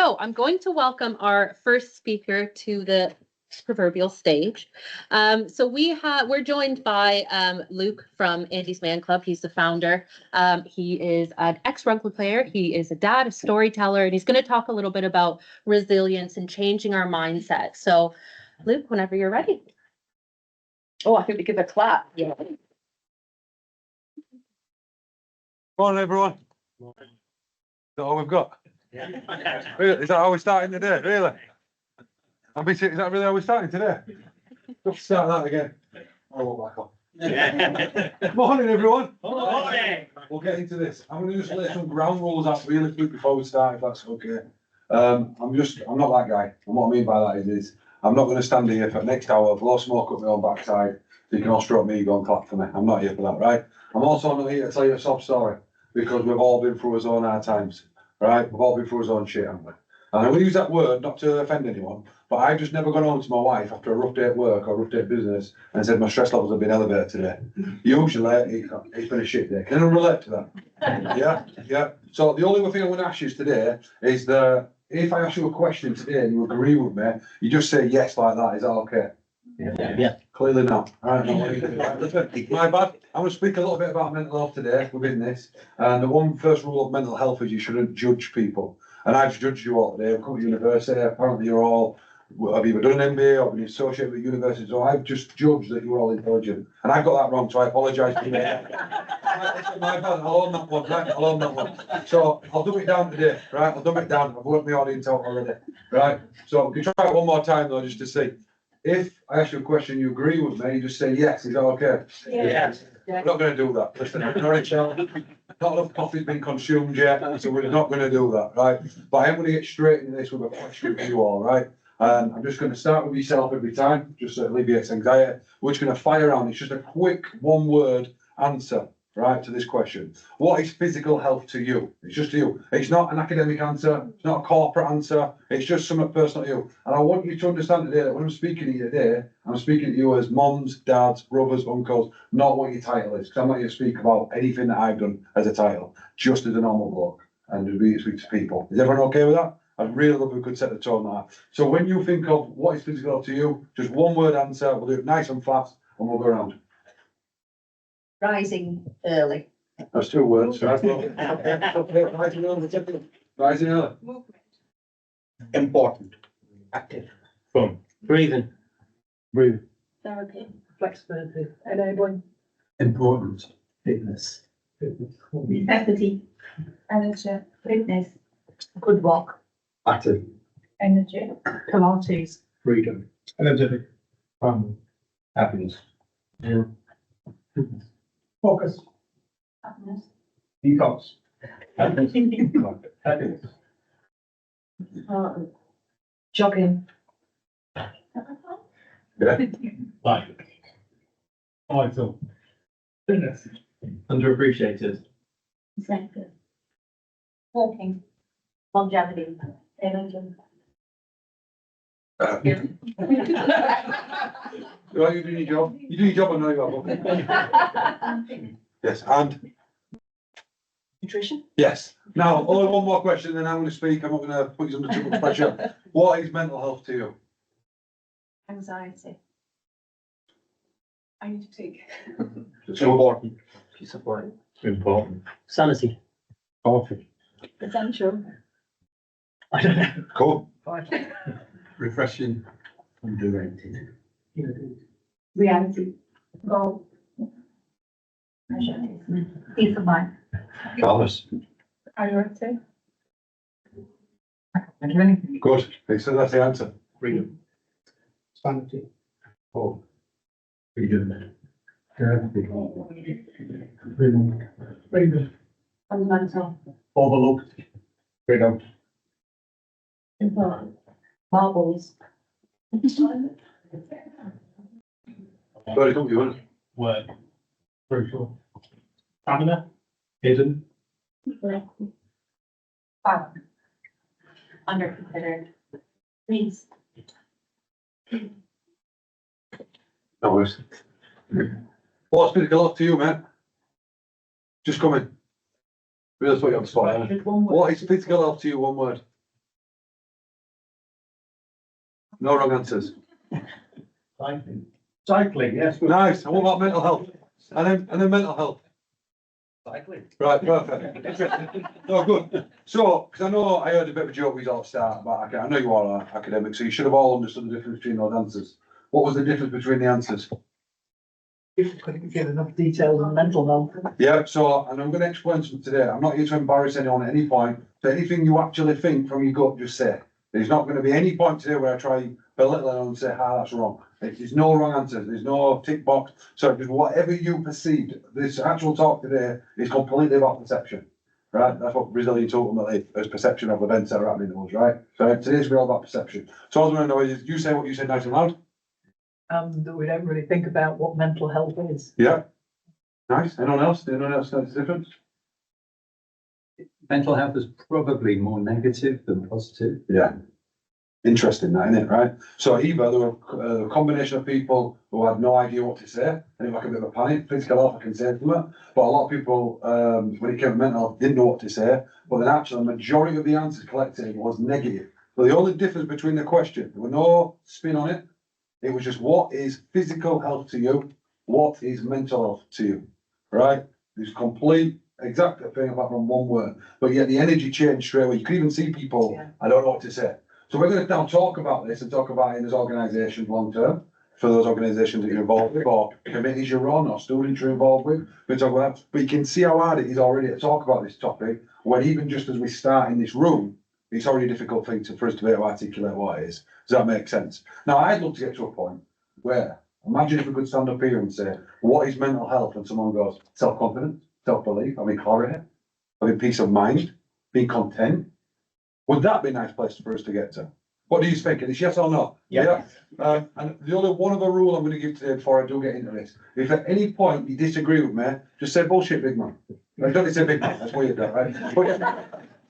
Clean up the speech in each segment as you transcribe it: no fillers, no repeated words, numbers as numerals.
So I'm going to welcome our first speaker to the proverbial stage. We're joined by Luke from Andy's Man Club. He's the founder. He is an ex-rugby player. He is a dad, a storyteller, and he's going to talk a little bit about resilience and changing our mindset. So, Luke, whenever you're ready. Oh, I think we give a clap. Yeah. Come on, everyone. Is that all we've got? Yeah. Really? Is that how we're starting today? Really? Is that really how we're starting today? Let's start that again. Oh, back on. Morning, everyone. Morning. We'll get into this. I'm going to just lay some ground rules out really quick before we start, if that's okay. I'm not that guy. And what I mean by that is I'm not going to stand here for the next hour, blow smoke up my own backside, so you can all stroke me, go and clap for me. I'm not here for that, right? I'm also not here to tell you a sob story, because we've all been through our own hard times, right? We've all been through our own shit, haven't we? And I'm going to use that word not to offend anyone, but I've just never gone home to my wife after a rough day at work or a rough day at business and said my stress levels have been elevated today. Usually it's been a shit day. Can anyone relate to that? Yeah. So the only thing I'm going to ask you today is that if I ask you a question today and you agree with me, you just say yes like that. Is that okay? Yeah. Clearly not. All right, my bad. I'm going to speak a little bit about mental health today within this. And the one first rule of mental health is you shouldn't judge people. And I've judged you all today. I've come to university. Apparently you're all, have either done an MBA or been associated with university. So I've just judged that you're all intelligent. And I got that wrong, so I apologise for that. My bad. I'll own that one, right? I'll own that one. So I'll dumb it down today, right? I'll dumb it down. I've worked my audience out already, right? So we can try it one more time though, just to see. If I ask you a question, you agree with me, you just say yes. Is that okay? Yes. We're not going to do that. Listen, not enough coffee's been consumed yet, so we're not going to do that, right? But I am going to get straight into this with a question for you all, right? I'm just going to start with yourself every time, just so it alleviates anxiety. We're just going to fire around. It's just a quick one-word answer, right, to this question. What is physical health to you? It's just to you. It's not an academic answer. It's not a corporate answer. It's just something personal to you. And I want you to understand today that when I'm speaking to you today, I'm speaking to you as mums, dads, brothers, uncles, not what your title is. Because I'm not here to speak about anything that I've done as a title, just as a normal bloke and to be speak to people. Is everyone okay with that? I'd really love if we could set the tone on that. So when you think of what is physical health to you, just one word answer. We'll do it nice and fast and we'll go around. Rising early. That's 2 words, right? Rising early. Movement. Important. Active. Fun. Breathing. Breathe. Therapy. Flexibility, enabling, Important. Fitness. Empathy. Energy. Fitness. Good walk. Active. Energy. Pilates, Freedom. energetic, Fun. Happiness. focus, Happiness. Detox. Happiness. Jogging. Yeah. Life. Vital. Fitness. Underappreciated. Incentive. Walking. Longevity. Energy. Right, you doing your job. You do your job, I know you are. Yes, and Nutrition. yes. Now, only one more question, then I'm going to speak. I'm not going to put you under too much pressure. What is mental health to you? Anxiety. I need to take. It's important. Peace of mind. Important. Sanity. Coffee. Essential. I don't know. Cool. Refreshing. Underrated. Reality. Goal. Peace of mind. Calmness. Priority. Good. So that's the answer. Freedom. sanity, Oh. Freedom. freedom, Fundamental. Overlooked. Freedom. Important. Marbles. Very good, you Word. Crucial. Stamina. Hidden. Power. Under considered. Please. No worries. What's physical health to you, man? Just come in. Really put you on the spot. Just one word. What is physical health to you? One word. No wrong answers. Cycling. Cycling, yes. Nice. And what about mental health? And then mental health. Cycling. Right, perfect. Interesting. No, good. So, because I know I heard a bit of a joke with you all at the start, but I know you all are academics, so you should have all understood the difference between those answers. What was the difference between the answers? If we couldn't give enough details on mental health. Yeah, so, and I'm going to explain something today. I'm not here to embarrass anyone at any point. So anything you actually think from your gut, just say. There's not going to be any point today where I try belittle anyone and say, that's wrong. There's no wrong answer. There's no tick box. So just whatever you perceived, this actual talk today is completely about perception. Right? That's what Brazilians ultimately is perception of events that are happening to us, right? So today's all about perception. So all I want to know is you say what you said nice and loud. That we don't really think about what mental health is. Yeah. Nice. Anyone else? Anyone else notice the difference? Mental health is probably more negative than positive. Yeah. Interesting, that, isn't it, right? So either there were a combination of people who had no idea what to say, and it was like a bit of a panic. Physical health, I can say from it, but a lot of people, when it came to mental health, didn't know what to say. But then actually, the majority of the answers collected was negative. So the only difference between the question, there was no spin on it. It was just, what is physical health to you? What is mental health to you? Right? It's complete, exact thing apart from one word. But yet the energy changed straight away. You could even see people, I don't know what to say. So we're going to now talk about this and talk about it in as organisations long term, for those organisations that you're involved with, or committees you're on, or students you're involved with. We talk about that. But you can see how hard it is already to talk about this topic, when even just as we start in this room, it's already a difficult thing for us to be able to articulate what it is. Does that make sense? Now, I'd love to get to a point where, imagine if we could stand up here and say, what is mental health? And someone goes, self-confidence, self-belief, having clarity, having peace of mind, being content. Would that be a nice place for us to get to? What do you think? It's yes or no? Yeah. And the other one other rule I'm going to give today before I do get into this, if at any point you disagree with me, just say bullshit, big man. I don't say big man, that's weird, that, right? But yeah,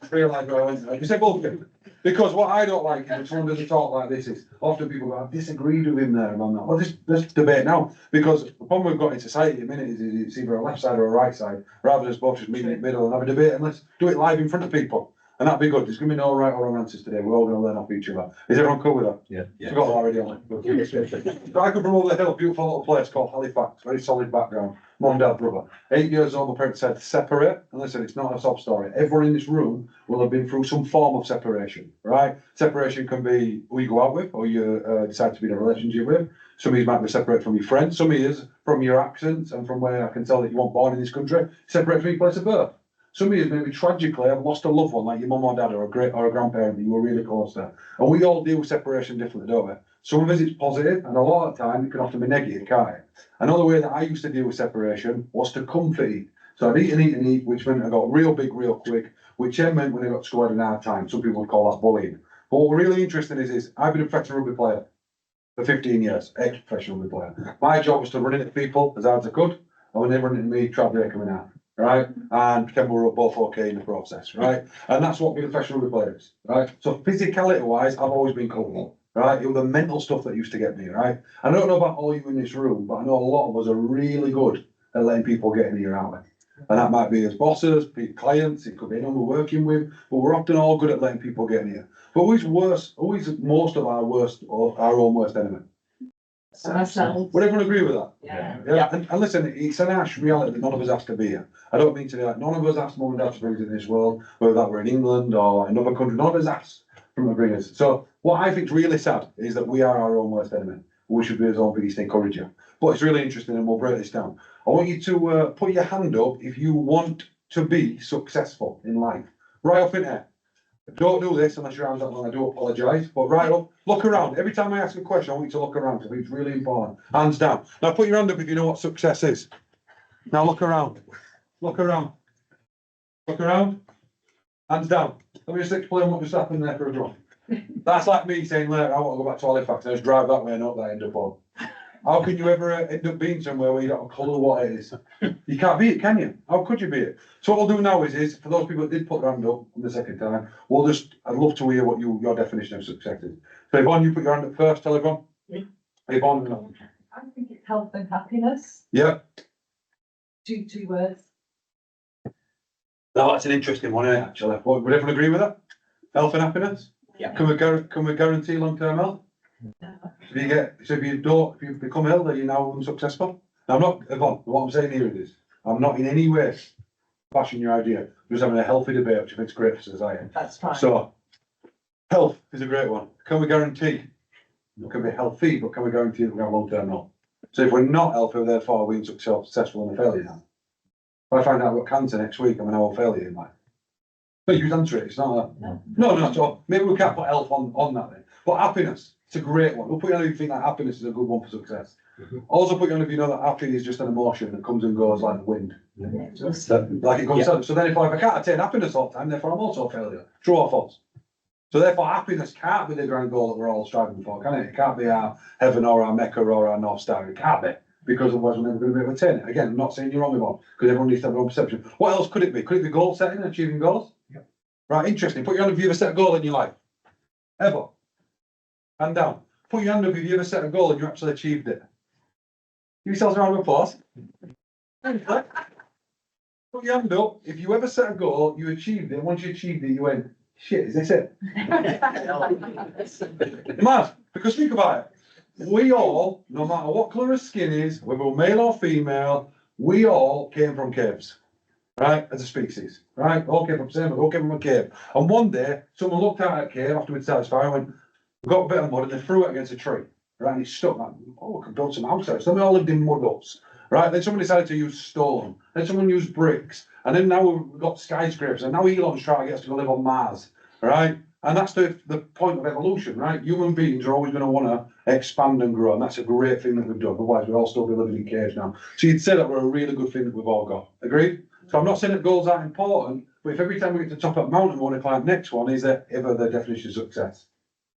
realise where I went there. You say bullshit. Because what I don't like is when someone does a talk like this is often people go, I've disagreed with him there on that. Well, let's debate now. Because the problem we've got in society at the minute is it's either a left side or a right side, rather than us both just meet in the middle and have a debate, and let's do it live in front of people. And that'd be good. There's going to be no right or wrong answers today. We're all going to learn off each other. Is everyone cool with that? Yeah. Forgot that already on it. So I come from over the hill, a beautiful little place called Halifax, very solid background. Mum, dad, brother. 8 years old, my parents said separate. And listen, it's not a sob story. Everyone in this room will have been through some form of separation, right? Separation can be who you go out with or you decide to be in a relationship with. Some of you might be separate from your friends. Some of you from your accent and from where I can tell that you weren't born in this country. Separate from your place of birth. Some of you maybe tragically have lost a loved one, like your mum or dad or a grandparent that you were really close to. And we all deal with separation differently, don't we? Some of us it's positive, and a lot of the time it can often be negative, can't it? Another way that I used to deal with separation was to comfort eat. So I'd eat and eat and eat, which meant I got real big real quick, which then meant when I got to school I had an hard time. Some people would call that bullying. But what really interesting is I've been a professional rugby player for 15 years, ex-professional rugby player. My job was to run into people as hard as I could, and when they run into me, try to break them in half. Right, and pretend we were both okay in the process, right? And that's what being a professional rugby player is, right? So physicality-wise, I've always been cool, right? It was the mental stuff that used to get me, right? I don't know about all you in this room, but I know a lot of us are really good at letting people get in here, aren't we? And that might be as bosses, clients, it could be anyone we're working with, but we're often all good at letting people get in here. But who's worse, who is most of our worst, or our own worst enemy? Ourselves. Would everyone agree with that? Yeah. Yeah, and listen, it's an harsh reality that none of us has to be here. I don't mean to be like, none of us asked mum and dad to bring us in this world, whether that were in England or another country, none of us asked from the bringers. So what I think is really sad is that we are our own worst enemy. We should be our own biggest encourager. But it's really interesting and we'll break this down. I want you to put your hand up if you want to be successful in life. Right up in there. Don't do this unless your arms up long. I do apologise. But right up, look around. Every time I ask a question, I want you to look around because it's really important. Hands down. Now put your hand up if you know what success is. Now look around. Look around. Look around. Hands down. Let me just explain what just happened there for a drop. That's like me saying later, I want to go back to Halifax and just drive that way and up that end up on. How can you ever end up being somewhere where you don't have a clue what it is? You can't be it, can you? How could you be it? So what we'll do now is for those people that did put their hand up the second time, I'd love to hear what your definition of success is. So Yvonne, you put your hand up first, tell everyone. Yvonne, no. I think it's health and happiness. Yeah. Two words. No, that's an interesting one, isn't it, actually? Would everyone agree with that? Health and happiness? Yeah. Can we guarantee long-term health? If you become ill, then you're now unsuccessful. Now, I'm not, Yvonne, what I'm saying here is, I'm not in any way bashing your idea, I'm just having a healthy debate, which I think is great for society. That's fine. So, health is a great one. Can we guarantee? It can be healthy, but can we guarantee that we have long-term health? So if we're not healthy, therefore we're successful and a failure now. If I find out I've got cancer next week, I'm now a failure in life. But you answer it, it's not that. No, so maybe we can't put health on that then. But happiness, it's a great one. We'll put you on if you think that happiness is a good one for success. Also put you on if you know that happy is just an emotion that comes and goes like the wind. Like it comes out. So then if I can't attain happiness all the time, therefore I'm also a failure. True or false? So therefore happiness can't be the grand goal that we're all striving for, can it? It can't be our heaven or our Mecca or our North Star. It can't be. Because otherwise we're never going to be able to attain it. Again, I'm not saying you're wrong with one, because everyone needs to have their own perception. What else could it be? Could it be goal setting and achieving goals? Yep. Right, interesting. Put your hand up if you ever set a goal in your life. Ever. Hand down. Put your hand up if you ever set a goal and you actually achieved it. Give yourselves a round of applause. Put your hand up if you ever set a goal, you achieved it, and once you achieved it, you went, shit, is this it? Mad, because think about it. We all, no matter what colour of skin is, whether we're male or female, we all came from caves, right? As a species, right? All came from same, all came from a cave. And one day, someone looked out at a cave after we'd started fire and went, we got a bit of mud and they threw it against a tree, right? And it stuck, like, oh, we could build some houses. So we all lived in mud huts, right? Then someone decided to use stone, then someone used bricks, and then now we've got skyscrapers, and now Elon's trying to get us to go live on Mars, right? And that's the point of evolution, right? Human beings are always going to want to expand and grow, and that's a great thing that we've done. Otherwise, we'll all still be living in caves now. So you'd say that we're a really good thing that we've all got. Agreed? So I'm not saying that goals aren't important, but if every time we get to top up mountain, we want to climb next one, is there ever the definition of success?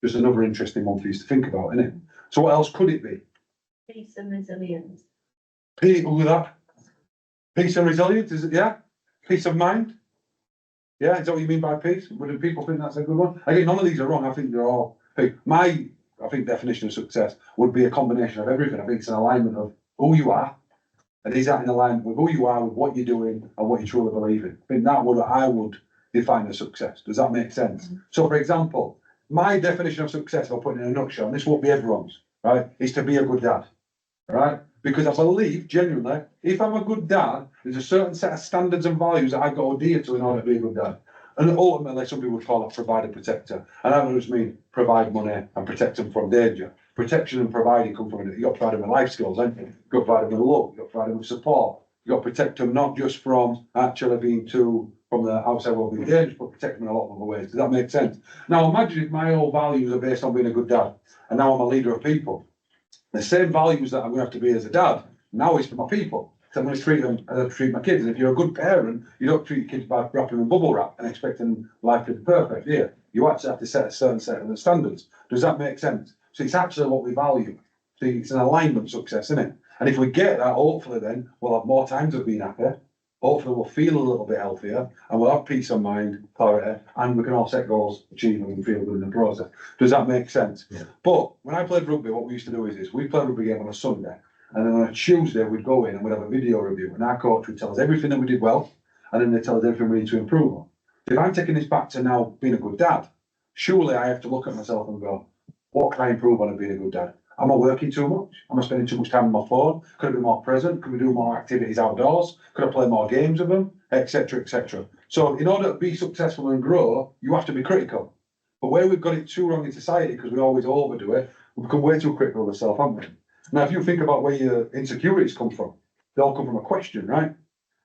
Just another interesting one for you to think about, isn't it? So what else could it be? Peace and resilience. People with that. Peace and resilience, is it? Yeah? Peace of mind? Yeah, is that what you mean by peace? Would people think that's a good one? Again, none of these are wrong. I think they're all. My definition of success would be a combination of everything. I think it's an alignment of who you are, and is that in alignment with who you are, with what you're doing, and what you truly believe in. I think that would I would define as success. Does that make sense? So, for example, my definition of success, I'll put it in a nutshell, and this won't be everyone's, right? Is to be a good dad, right? Because I believe genuinely, if I'm a good dad, there's a certain set of standards and values that I've got to adhere to in order to be a good dad. And ultimately, some people would call it provide and protector. And others mean provide money and protect them from danger. Protection and providing come from it. You've got to provide them with life skills, haven't you? You've got to provide them with love. You've got to provide them with support. You've got to protect them not just from actually being from the outside world being dangerous, but protect them in a lot of other ways. Does that make sense? Now imagine if my whole values are based on being a good dad, and now I'm a leader of people. The same values that I'm going to have to be as a dad, now it's for my people. So I'm going to treat them as I treat my kids. And if you're a good parent, you don't treat your kids by wrapping them in bubble wrap and expecting life to be perfect. Yeah, you actually have to set a certain set of standards. Does that make sense? So it's actually what we value. So it's an alignment success, isn't it? And if we get that, hopefully then we'll have more times of being happy. Hopefully we'll feel a little bit healthier and we'll have peace of mind, clarity, and we can all set goals, achieve them and feel good in the process. Does that make sense? Yeah. But when I played rugby, what we used to do is this. We played a rugby game on a Sunday. And then on a Tuesday, we'd go in and we'd have a video review. And our coach would tell us everything that we did well. And then they'd tell us everything we need to improve on. If I'm taking this back to now being a good dad, surely I have to look at myself and go, what can I improve on in being a good dad? Am I working too much? Am I spending too much time on my phone? Could I be more present? Could we do more activities outdoors? Could I play more games with them? Etc., etc. So in order to be successful and grow, you have to be critical. But where we've got it too wrong in society, because we always overdo it, we become way too critical of ourselves, haven't we? Now, if you think about where your insecurities come from, they all come from a question, right?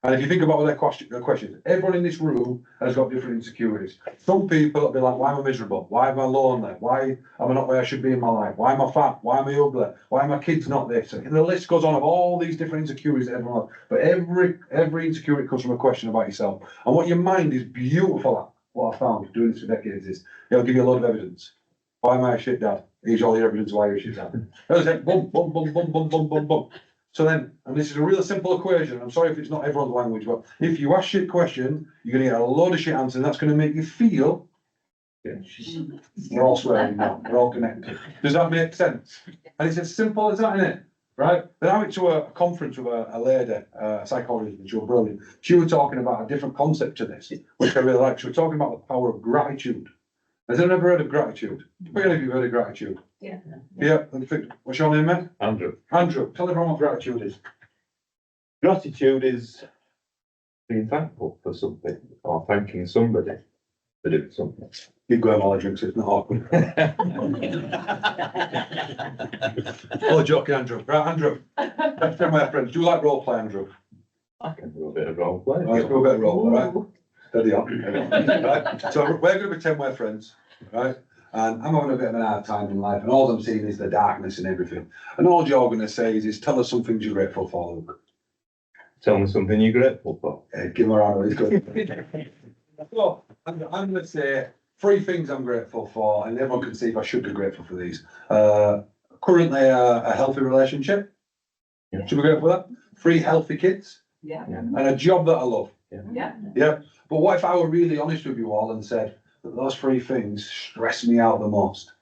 And if you think about what their questions, everyone in this room has got different insecurities. Some people will be like, why am I miserable? Why am I lonely? Why am I not where I should be in my life? Why am I fat? Why am I ugly? Why are my kids not this? And the list goes on of all these different insecurities that everyone has. But every insecurity comes from a question about yourself. And what your mind is beautiful at, what I found doing this for decades is, it'll give you a lot of evidence. Why am I a shit dad? Here's all the evidence why you're a shit dad. That was it. Boom, boom, boom, boom, boom, boom, boom, boom. So then, and this is a really simple equation. I'm sorry if it's not everyone's language, but if you ask shit question, you're going to get a load of shit answers, and that's going to make you feel. Yeah, we're all swearing now. We're all connected. Does that make sense? And it's as simple as that, isn't it? Right? Then I went to a conference with a lady, a psychologist, and she was brilliant. She was talking about a different concept to this, which I really like. She was talking about the power of gratitude. Has anyone ever heard of gratitude? Put your hand if you've heard of gratitude. Yeah. Yeah, what's your name, mate? Andrew. Andrew, tell everyone what gratitude is. Gratitude is being thankful for something or thanking somebody for doing something. Keep going while I drink, so it's not awkward. Oh, joking, Andrew. Right, Andrew. Let's tell my friends. Do you like role play, Andrew? I can do a bit of role play. Let's do a bit of role play, right? Steady on. Right? So we're going to pretend we're friends, right? And I'm having a bit of an hard time in life, and all I'm seeing is the darkness and everything. And all you're going to say is tell us some things you're grateful for, Luke. Tell me something you're grateful for. Give him a round of good. So, I'm going to say 3 things I'm grateful for, and everyone can see if I should be grateful for these. Currently, a healthy relationship. Yeah. Should we go for that? 3 healthy kids, Yeah. and a job that I love. Yeah. Yeah. But what if I were really honest with you all and said that those 3 things stress me out the most?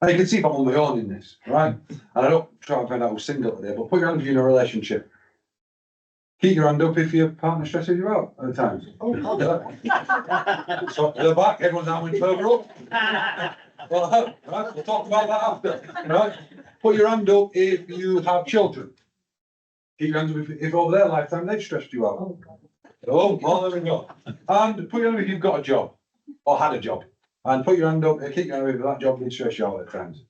And you can see if I'm on my own in this, right? And I don't try and find out who's single today, but put your hand if you're in a relationship. Keep your hand up if your partner stresses you out at times. So to the back, everyone's arm went further up. Well, right, we'll talk about that after. Right? Put your hand up if you have children. Keep your hands up if over their lifetime they've stressed you out. Oh, well, there we go. And put your hand up if you've got a job or had a job. And put your hand up, keep your hand up if that job did stress you out at times.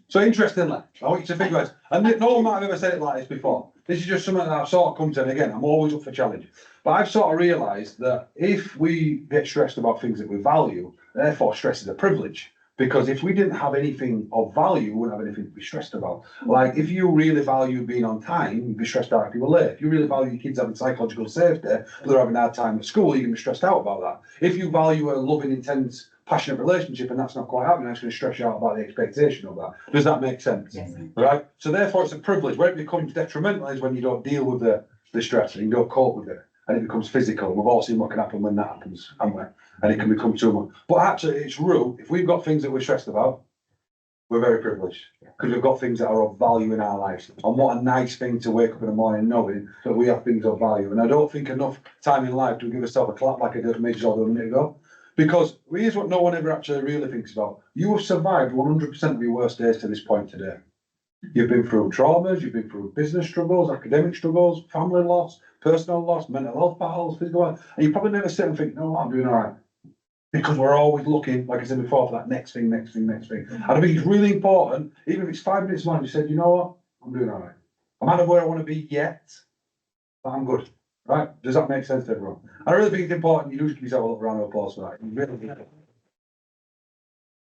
So interestingly, I want you to figure out, and no one might have ever said it like this before. This is just something that I've sort of come to, and again, I'm always up for challenge. But I've sort of realised that if we get stressed about things that we value, therefore stress is a privilege. Because if we didn't have anything of value, we wouldn't have anything to be stressed about. Like, if you really value being on time, you'd be stressed out if you were late. If you really value your kids having psychological safety, but they're having a hard time at school, you're going to be stressed out about that. If you value a loving, intense, passionate relationship and that's not quite happening, that's going to stress you out about the expectation of that. Does that make sense? Yes. Right? So therefore, it's a privilege. Where it becomes detrimental is when you don't deal with the stress and you don't cope with it. And it becomes physical. We've all seen what can happen when that happens, haven't we? And it can become too much. But actually, it's true. If we've got things that we're stressed about, we're very privileged because we've got things that are of value in our lives. And what a nice thing to wake up in the morning knowing that we have things of value. And I don't think enough time in life to give ourselves a clap like I did maybe a minute ago. Because here's what no one ever actually really thinks about. You have survived 100% of your worst days to this point today. You've been through traumas, you've been through business struggles, academic struggles, family loss, personal loss, mental health battles, physical health, and you probably never sit and think, no, I'm doing all right. Because we're always looking, like I said before, for that next thing. And I think it's really important, even if it's 5 minutes long, you said, you know what, I'm doing all right. I'm not where I want to be yet, but I'm good. Right? Does that make sense to everyone? I really think it's important you do give yourself a little round of applause for that. You really do.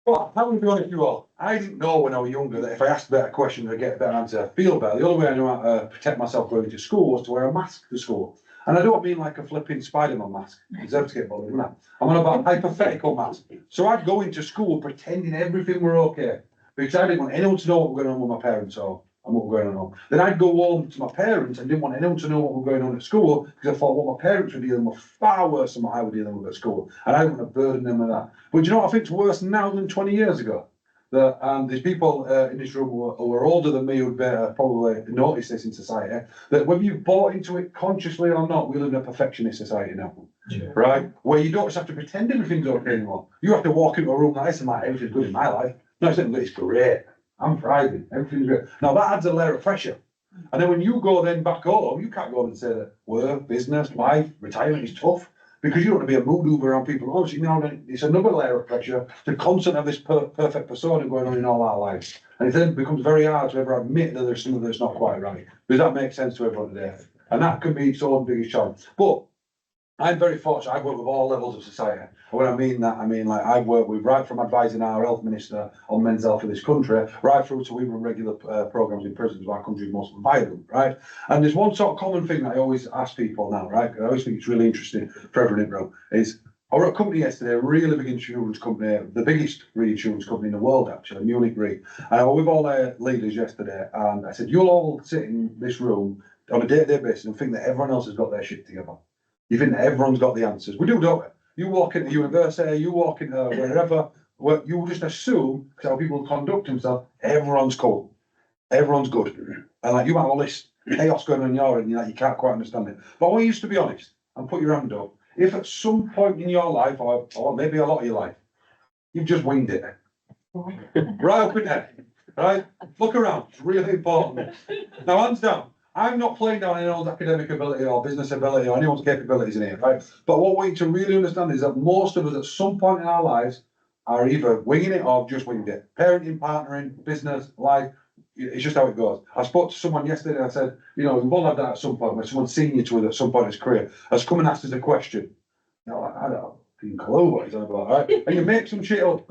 Well, how would be honest with you all? I didn't know when I was younger that if I asked a better question, I'd get a better answer. I feel better. The only way I knew how to protect myself going to school was to wear a mask to school. And I don't mean like a flipping Spider-Man mask. I deserve to get bothered, wouldn't I? I'm on about a hypothetical mask. So I'd go into school pretending everything were okay. Because I didn't want anyone to know what was going on with my parents or what was going on at home. Then I'd go home to my parents and didn't want anyone to know what was going on at school because I thought what my parents were dealing with far worse than what I was dealing with at school. And I didn't want to burden them with that. But do you know what I think's worse now than 20 years ago? That there's people in this room who are older than me who'd probably notice this in society, that whether you've bought into it consciously or not, we live in a perfectionist society now. Yeah. Right? Where you don't just have to pretend everything's okay anymore. You have to walk into a room like this and like, everything's good in my life. No, it's great. I'm thriving. Everything's great. Now that adds a layer of pressure. And then when you go then back home, you can't go home and say that work, business, life, retirement is tough. Because you don't want to be a mood over around people. Obviously, now it's another layer of pressure to constantly have this perfect persona going on in all our lives. And it then becomes very hard to ever admit that there's something that's not quite right. Does that make sense to everyone today? And that can be its own biggest challenge. But I'm very fortunate. I've worked with all levels of society. And when I mean that, I mean like I've worked with right from advising our health minister on men's health for this country, right through to we run regular programs in prisons where our country is most violent, right? And there's one sort of common thing that I always ask people now, right? I always think it's really interesting for everyone in the room is I were at a company yesterday, a really big insurance company, the biggest reinsurance company in the world actually, Munich Re. And I was with all their leaders yesterday, and I said, you'll all sit in this room on a day-to-day basis and think that everyone else has got their shit together. You think that everyone's got the answers. We do, don't we? You walk into university, you walk into wherever, where you just assume, because how people conduct themselves, everyone's cool. Everyone's good. And like you have all this chaos going on in your end, you can't quite understand it. But I want you to be honest and put your hand up. If at some point in your life, or maybe a lot of your life, you've just winged it. Right up in there, right? Look around, it's really important. Now, hands down, I'm not playing down anyone's academic ability or business ability or anyone's capabilities in here, right? But what we need to really understand is that most of us at some point in our lives are either winging it or just winged it. Parenting, partnering, business, life, it's just how it goes. I spoke to someone yesterday and I said, you know, we've all had that at some point, when someone senior to us at some point in his career has come and asked us a question. You know, I don't even clue what he's on about, right? And you make some shit up.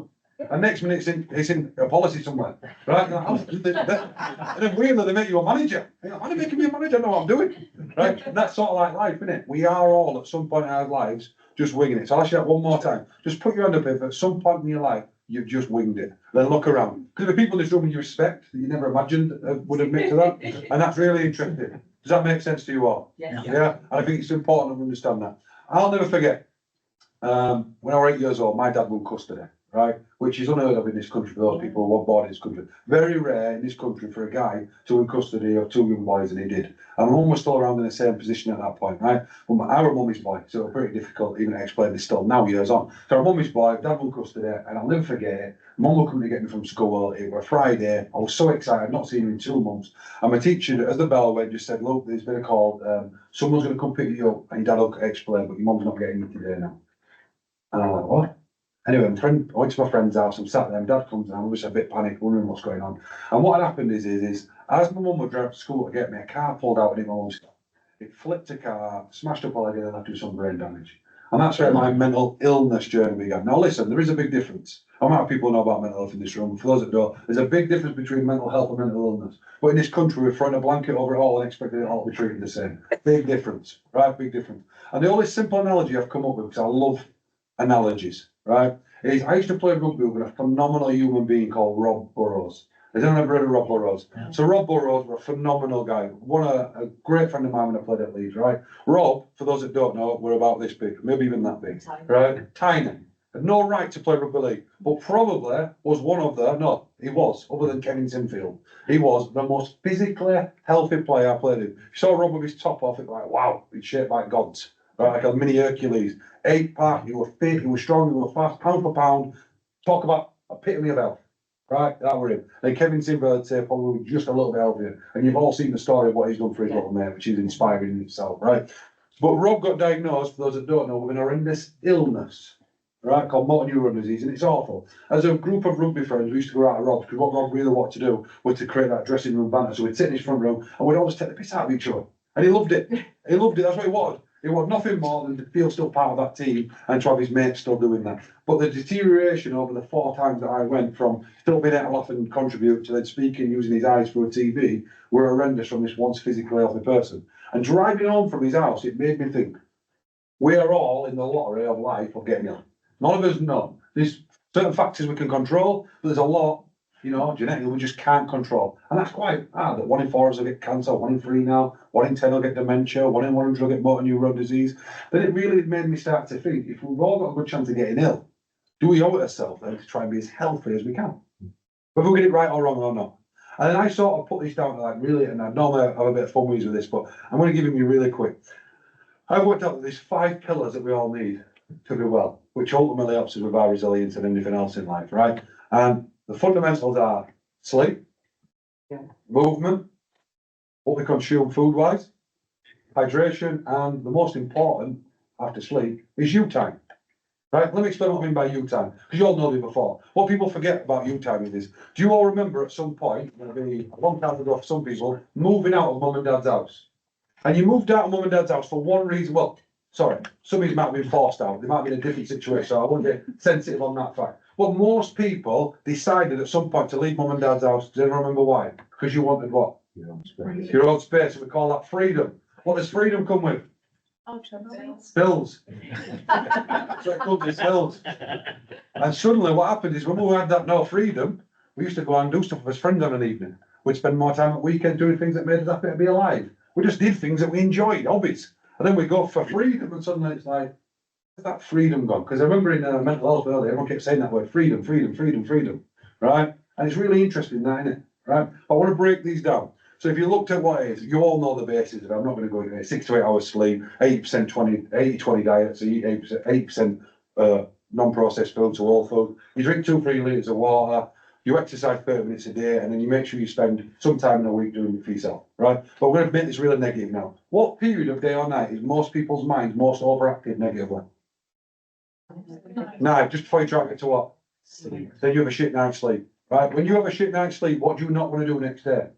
And next minute it's in a policy somewhere, right? And then weirdly they make you a manager. You know, why are they making me a manager? I know what I'm doing, right? And that's sort of like life, isn't it? We are all at some point in our lives just winging it. So I'll ask you that one more time. Just put your hand up if at some point in your life you've just winged it. Then look around. Because the people in this room you respect that you never imagined would admit to that. And that's really interesting. Does that make sense to you all? Yes. Yeah. And I think it's important to understand that. I'll never forget, when I was 8 years old, my dad won custody, right? Which is unheard of in this country for those people who were born in this country. Very rare in this country for a guy to win custody of two young boys, and he did. And my mum was still around in the same position at that point, right? But I was mummy's boy, so it was pretty difficult even to explain this still now, years on. So I'm mummy's boy, dad won custody, and I'll never forget it. Mum would come to get me from school, it was Friday, I was so excited, I'd not seen him in 2 months. And my teacher, as the bell went, just said, look, there's been a call, someone's going to come pick you up, and your dad will explain, but your mum's not getting you today now. And I'm like, what? Anyway, I went to my friend's house, I'm sat there, my dad comes in, I was a bit panicked, wondering what's going on. And what had happened is as my mum would drive to school to get me, a car pulled out and hit my mum's car. It flipped a car, smashed up all I did, and left with some brain damage. And that's where my mental illness journey began. Now listen, there is a big difference. I might have people know about mental health in this room. For those that don't, there's a big difference between mental health and mental illness. But in this country, we're throwing a blanket over it all and expecting it all to be treated the same. Big difference, right? Big difference. And the only simple analogy I've come up with, because I love analogies, right? Is I used to play rugby with a phenomenal human being called Rob Burrows. Has anyone ever heard of Rob Burrows? Yeah. So Rob Burrows was a phenomenal guy. A great friend of mine when I played at Leeds, right? Rob, for those that don't know, we're about this big, maybe even that big, right? Tiny. Had no right to play rugby league, but probably was one of the, no, he was, other than Kevin Sinfield, he was the most physically healthy player I played in. You saw Rob with his top off, it like, wow, he's shaped like gods, right? Like a mini Hercules. 8-pack, you were fit, you were strong, you were fast, pound for pound. Talk about epitome of health, right? That were him. And Kevin Sinfield, I'd say, probably just a little bit healthier. And you've all seen the story of what he's done for his little mate, which is inspiring in itself, right? But Rob got diagnosed, for those that don't know, with an horrendous illness, right, called motor neuron disease, and it's awful. As a group of rugby friends, we used to go out to Rob, because what Rob really wanted to do was to create that dressing room banter. So we'd sit in his front room, and we'd always take the piss out of each other. And he loved it. He loved it, that's what he wanted. He wanted nothing more than to feel still part of that team and to have his mates still doing that. But the deterioration over the 4 times that I went from still being able to often contribute to then speaking, using his eyes through a TV, were horrendous from this once physically healthy person. And driving home from his house, it made me think, we are all in the lottery of life of getting ill. None of us know. There's certain factors we can control, but there's a lot, you know, genetically we just can't control. And that's quite hard, that 1 in 4 of us will get cancer, 1 in 3 now, 1 in 10 will get dementia, 1 in 100 will get motor neuron disease. Then it really made me start to think, if we've all got a good chance of getting ill, do we owe it ourselves then to try and be as healthy as we can? Whether we get it right or wrong or not. And then I sort of put this down to like really, and I normally have a bit of fun with this, but I'm going to give it you really quick. I've worked out that there's 5 pillars that we all need to be well, which ultimately helps us with our resilience and everything else in life, right? And the fundamentals are sleep, movement, what we consume food-wise, hydration, and the most important, after sleep, is you time. Right? Let me explain what I mean by you time, because you all know this before. What people forget about you time is this. Do you all remember at some point, maybe a long time ago for some people, moving out of mum and dad's house? And you moved out of mum and dad's house for one reason, well, sorry, some of you might have been forced out. They might be in a different situation, so I won't get sensitive on that fact. But most people decided at some point to leave mum and dad's house. Does anyone remember why? Because you wanted what? Your own space. Your own space. We call that freedom. What does freedom come with? Bills. So it comes with bills. And suddenly what happened is when we had that no freedom, we used to go and do stuff with friends on an evening. We'd spend more time at weekend doing things that made us happy to be alive. We just did things that we enjoyed, hobbies. And then we go for freedom, and suddenly it's like, where's that freedom gone? Because I remember in mental health earlier, everyone kept saying that word, freedom, freedom, freedom, freedom, right? And it's really interesting, that, isn't it? Right? I want to break these down. So if you looked at what it is, you all know the basis of it. I'm not going to go into it. 6 to 8 hours sleep, 80% 20, 80-20 diet, so you eat 80% non-processed food to all food. You drink 2-3 litres of water, you exercise 30 minutes a day, and then you make sure you spend some time in a week doing it for yourself, right? But we're going to make this really negative now. What period of day or night is most people's minds most overactive negatively? Night, just before you try to get to what? Sleep. Then you have a shit night's sleep, right? When you have a shit night's sleep, what do you not want to do next day?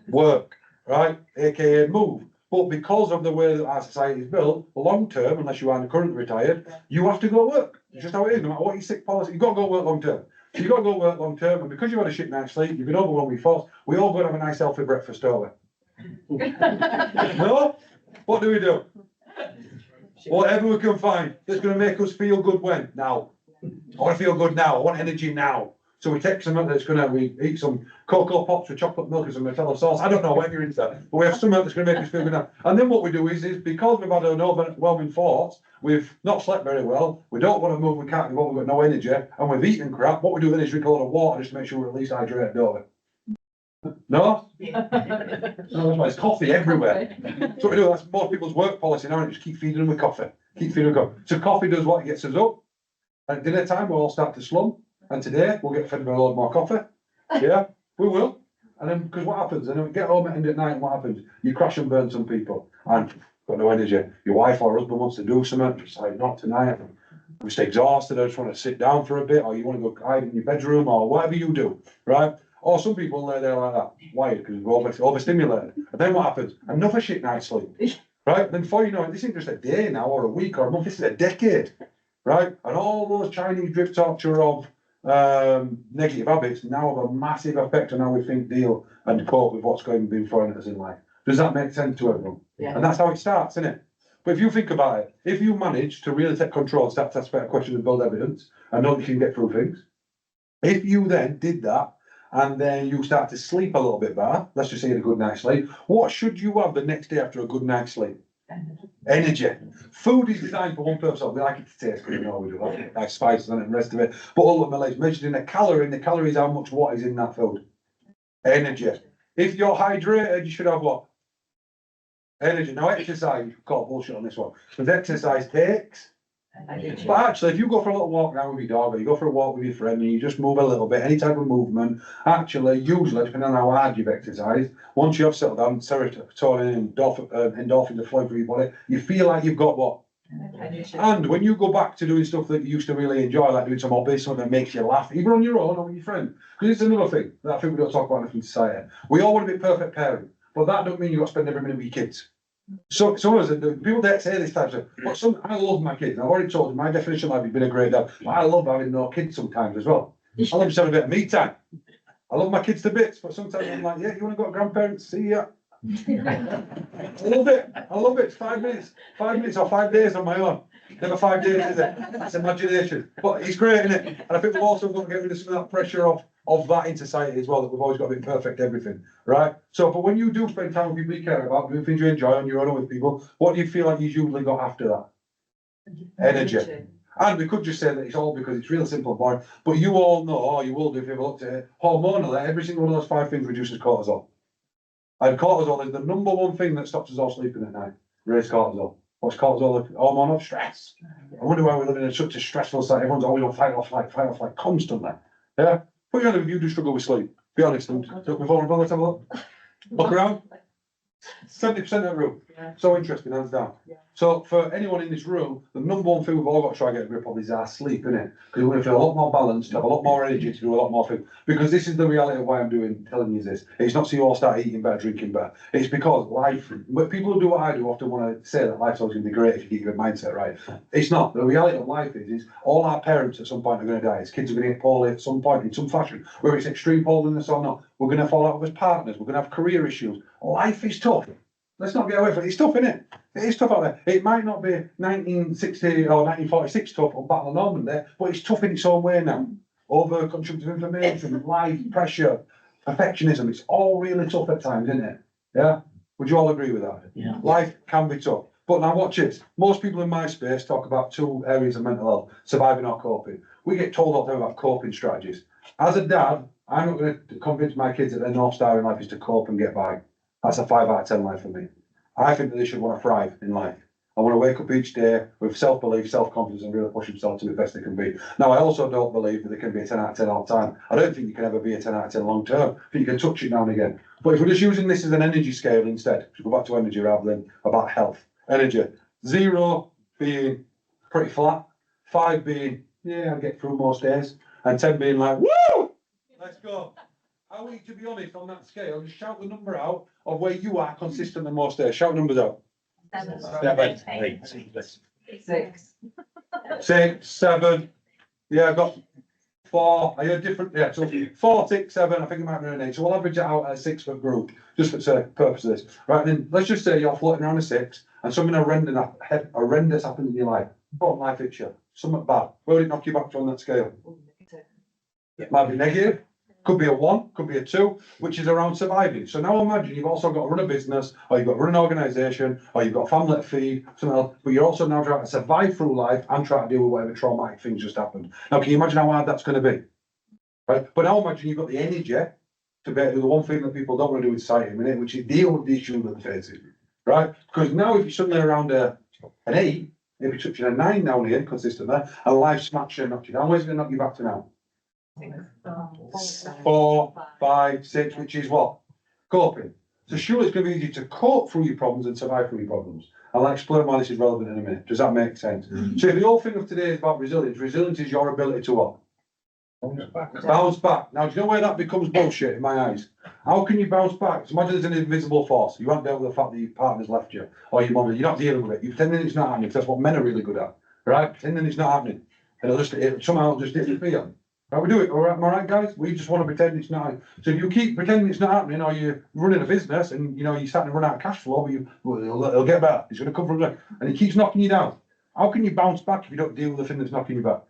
Work, right? AKA move. But because of the way that our society is built, long term, unless you aren't currently retired, you have to go work. It's just how it is. No matter what your sick policy, you've got to go work long term. So you've got to go work long term, and because you've had a shit night's sleep, you've been overwhelmed with thoughts. We all go and have a nice healthy breakfast, don't we? No? What do? Whatever we can find that's going to make us feel good when? Now. I want to feel good now. I want energy now. So we take something that's going to, we eat some Cocoa Pops with chocolate milk and some Nutella sauce. I don't know whatever you're into, but we have something that's going to make us feel good now. And then what we do is because we've had an overwhelming thoughts, we've not slept very well, we don't want to move, we can't move, we've got no energy, and we've eaten crap. What we do then is drink a lot of water just to make sure we're at least hydrated, don't we? No? No, that's why it's coffee everywhere. So what we do, that's most people's work policy now, and just keep feeding them with coffee. Keep feeding them with coffee. So coffee does what? It gets us up. And at dinner time, we'll all start to slump. And today, we'll get fed with a load more coffee. Yeah, we will. And then, because what happens? And then we get home at the end of the night, and what happens? You crash and burn some people. And got no energy. Your wife or husband wants to do something, just like, not tonight. I'm just exhausted, I just want to sit down for a bit, or you want to go hide in your bedroom, or whatever you do, right? Or some people lay there like that, wired, because we're overstimulated. And then what happens? Another shit night's sleep, right? And then before you know it, this isn't just a day now, or a week, or a month, this is a decade, right? And all those Chinese drip torture of negative habits now have a massive effect on how we think, deal, and cope with what's going to be thrown at us in life. Does that make sense to everyone? Yeah. And that's how it starts, isn't it? But if you think about it, if you manage to really take control and start to ask better questions and build evidence, and know that you can get through things, if you then did that, and then you start to sleep a little bit better, let's just say you had a good night's sleep, what should you have the next day after a good night's sleep? Energy. Food is designed for one purpose. We like it to taste good, you know, we do that, like spices and the rest of it. But ultimately, it's measured in a calorie, and the calorie is how much what is in that food. Energy. If you're hydrated, you should have what? Energy. Now, exercise, you call bullshit on this one, because exercise takes. But actually, if you go for a little walk around with your dog, or you go for a walk with your friend, and you just move a little bit, any type of movement, actually, usually, depending on how hard you've exercised, once you have settled down, serotonin and endorphins are flowing through your body, you feel like you've got what? And when you go back to doing stuff that you used to really enjoy, like doing some hobbies, something that makes you laugh, either on your own or with your friend, because it's another thing that I think we don't talk about enough in society. We all want to be a perfect parent, but that don't mean you've got to spend every minute with your kids. So some of us, people that say this type of stuff, but I love my kids. I've already told you, my definition of life has been a great dad, but I love having no kids sometimes as well. I love just having a bit of me time. I love my kids to bits, but sometimes I'm like, yeah, you want to go to grandparents? See ya. I love it. I love it. It's 5 minutes. 5 minutes or 5 days on my own. Never 5 days, is it? It's imagination. But it's great, isn't it? And I think we've also got to get rid of some of that pressure of that in society as well, that we've always got to be perfect everything, right? So, but when you do spend time with people you care about, doing things you enjoy on your own with people, what do you feel like you usually got after that? Energy. And we could just say that it's all because it's real simple, boy. But you all know, or you will do if you've looked at it, hormonally, every single one of those 5 things reduces cortisol. And cortisol is the number one thing that stops us all sleeping at night. Raise cortisol. What's cortisol? The hormone of stress. I wonder why we live in such a stressful state. Everyone's always on fight or flight constantly. Yeah? Put your hand if you do struggle with sleep. Be honest. Before let's have a look. Look around. 70% of the room. So interesting, hands down. So for anyone in this room, the number one thing we've all got to try and get a grip of is our sleep, isn't it? Because we're going to feel a lot more balanced, have a lot more energy to do a lot more things. Because this is the reality of why I'm telling you this. It's not so you all start eating better, drinking better. It's because life, people who do what I do often want to say that life's always going to be great if you get your mindset right. It's not. The reality of life is all our parents at some point are going to die. His kids are going to get poorly at some point in some fashion, whether it's extreme poorliness or not. We're going to fall out with as partners. We're going to have career issues. Life is tough. Let's not get away from it. It's tough, isn't it? It is tough out there. It might not be 1960 or 1946 tough or Battle of Normandy, but it's tough in its own way now. Over consumptive information, life, pressure, perfectionism. It's all really tough at times, isn't it? Yeah? Would you all agree with that? Yeah. Life can be tough. But now watch this. Most people in my space talk about 2 areas of mental health, surviving or coping. We get told all the time about coping strategies. As a dad, I'm not going to convince my kids that their North Star in life is to cope and get by. That's a 5 out of 10 life for me. I think that they should want to thrive in life. I want to wake up each day with self-belief, self-confidence, and really push themselves to the best they can be. Now, I also don't believe that they can be a 10 out of 10 all the time. I don't think you can ever be a 10 out of 10 long term. I think you can touch it now and again. But if we're just using this as an energy scale instead, to go back to energy rather than about health, energy, 0 being pretty flat, 5 being, yeah, I get through most days, and 10 being like, woo, let's go. How are you, to be honest, on that scale, just shout the number out of where you are consistent the most days. Shout numbers out. 6. 6, 7. Yeah, I got 4. I heard different. Yeah, so 4, 6, 7. I think it might be an 8. So we'll average it out at a 6 for group, just for the purpose of this. Right, then let's just say you're floating around a 6 and something horrendous happened in your life. Bottom life picture, something bad. Where would it knock you back to on that scale? It might be negative. Could be a 1, could be a 2, which is around surviving. So now imagine you've also got to run a business, or you've got to run an organisation, or you've got a family to feed, something else, but you're also now trying to survive through life and try to deal with whatever traumatic things just happened. Now, can you imagine how hard that's going to be? Right? But now imagine you've got the energy to be able to do the one thing that people don't want to do in society in a minute, which is deal with the issue that they're facing. Right? Because now if you're suddenly around an 8, maybe touching a 9 now and again consistently, and life smacks you and knocks you down, where's it going to knock you back to now? 4, 5, 6, which is what? Coping. So surely it's going to be easier to cope through your problems and survive through your problems. I'll explain why this is relevant in a minute. Does that make sense? So if the whole thing of today is about resilience, resilience is your ability to what? Bounce back. Now, do you know where that becomes bullshit in my eyes? How can you bounce back? So imagine there's an invisible force. You haven't dealt with the fact that your partner's left you, or your mother. You're not dealing with it. You're pretending it's not happening, because that's what men are really good at. Right? Pretending it's not happening. And somehow it'll just disappear. Right, we do it, all right, am I right, guys? We just want to pretend it's not. So if you keep pretending it's not happening, or you're running a business and you're starting to run out of cash flow, but it'll get better. It's going to come from there, and it keeps knocking you down. How can you bounce back if you don't deal with the thing that's knocking you back?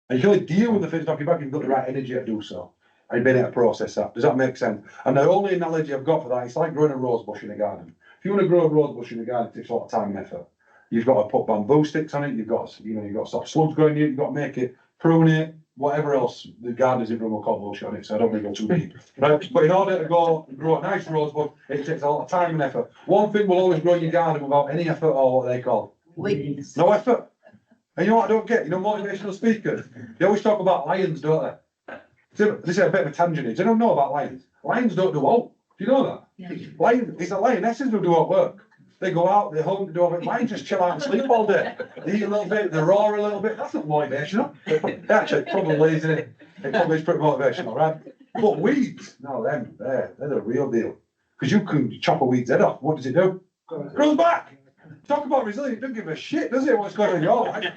And you can only deal with the thing that's knocking you back if you've got the right energy to do so, and being able to process that. Does that make sense? And the only analogy I've got for that, it's like growing a rose bush in a garden. If you want to grow a rose bush in a garden, it takes a lot of time and effort. You've got to put bamboo sticks on it. You've got to stop slugs growing in it. You've got to make it, prune it. Whatever else the gardeners in Rome will call bullshit on it, so I don't want to go too deep. Right? But in order to grow a nice rose bush, it takes a lot of time and effort. One thing will always grow in your garden without any effort, or what they call Weeds. no effort. And you know what I don't get? Motivational speakers, they always talk about lions, don't they? So, this is a bit of a tangent here. Do you don't know about lions? Lions don't do all. Do you know that? Yeah. It's the lionesses who do all work. They go out, they hunt, they do all it. Lions just chill out and sleep all day. They eat a little bit, they roar a little bit. That's not motivational. Actually, it probably isn't it? It probably is pretty motivational, right? But weeds, no, they're the real deal. Because you can chop a weed's head off. What does it do? Grows back. Talk about resilience. It doesn't give a shit, does it? What's going on in your life?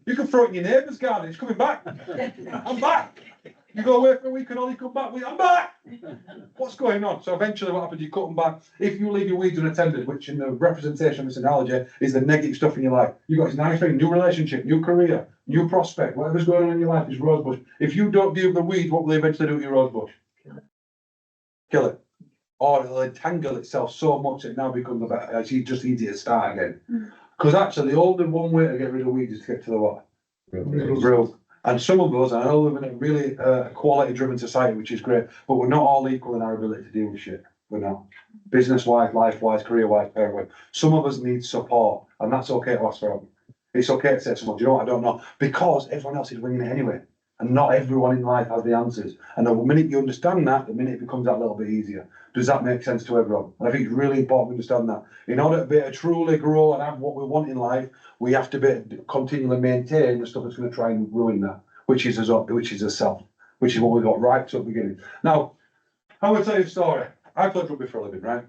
You can throw it in your neighbour's garden. It's coming back. I'm back. You go away for a week and all you come back with, I'm back. What's going on? So eventually what happens, you cut them back. If you leave your weeds unattended, which in the representation of this analogy is the negative stuff in your life, you've got this nice thing, new relationship, new career, new prospect, whatever's going on in your life is rosebush. If you don't deal with the weeds, what will they eventually do with your rosebush? Kill it. Or it'll entangle itself so much that it now becomes it's just easier to start again. Because actually the only one way to get rid of weeds is to get to the what? Real. And some of us, I know we live in a really quality-driven society, which is great, but we're not all equal in our ability to deal with shit. We're not. Business-wise, life-wise, career-wise, parent-wise. Some of us need support, and that's okay to ask for help. It's okay to say to someone, do you know what, I don't know, because everyone else is winging it anyway. And not everyone in life has the answers. And the minute you understand that, the minute it becomes that little bit easier. Does that make sense to everyone? And I think it's really important to understand that. In order to be able to truly grow and have what we want in life, we have to be able to continually maintain the stuff that's going to try and ruin that, which is a self, which is what we got right to the beginning. Now, I will tell you a story. I played rugby for a living, right?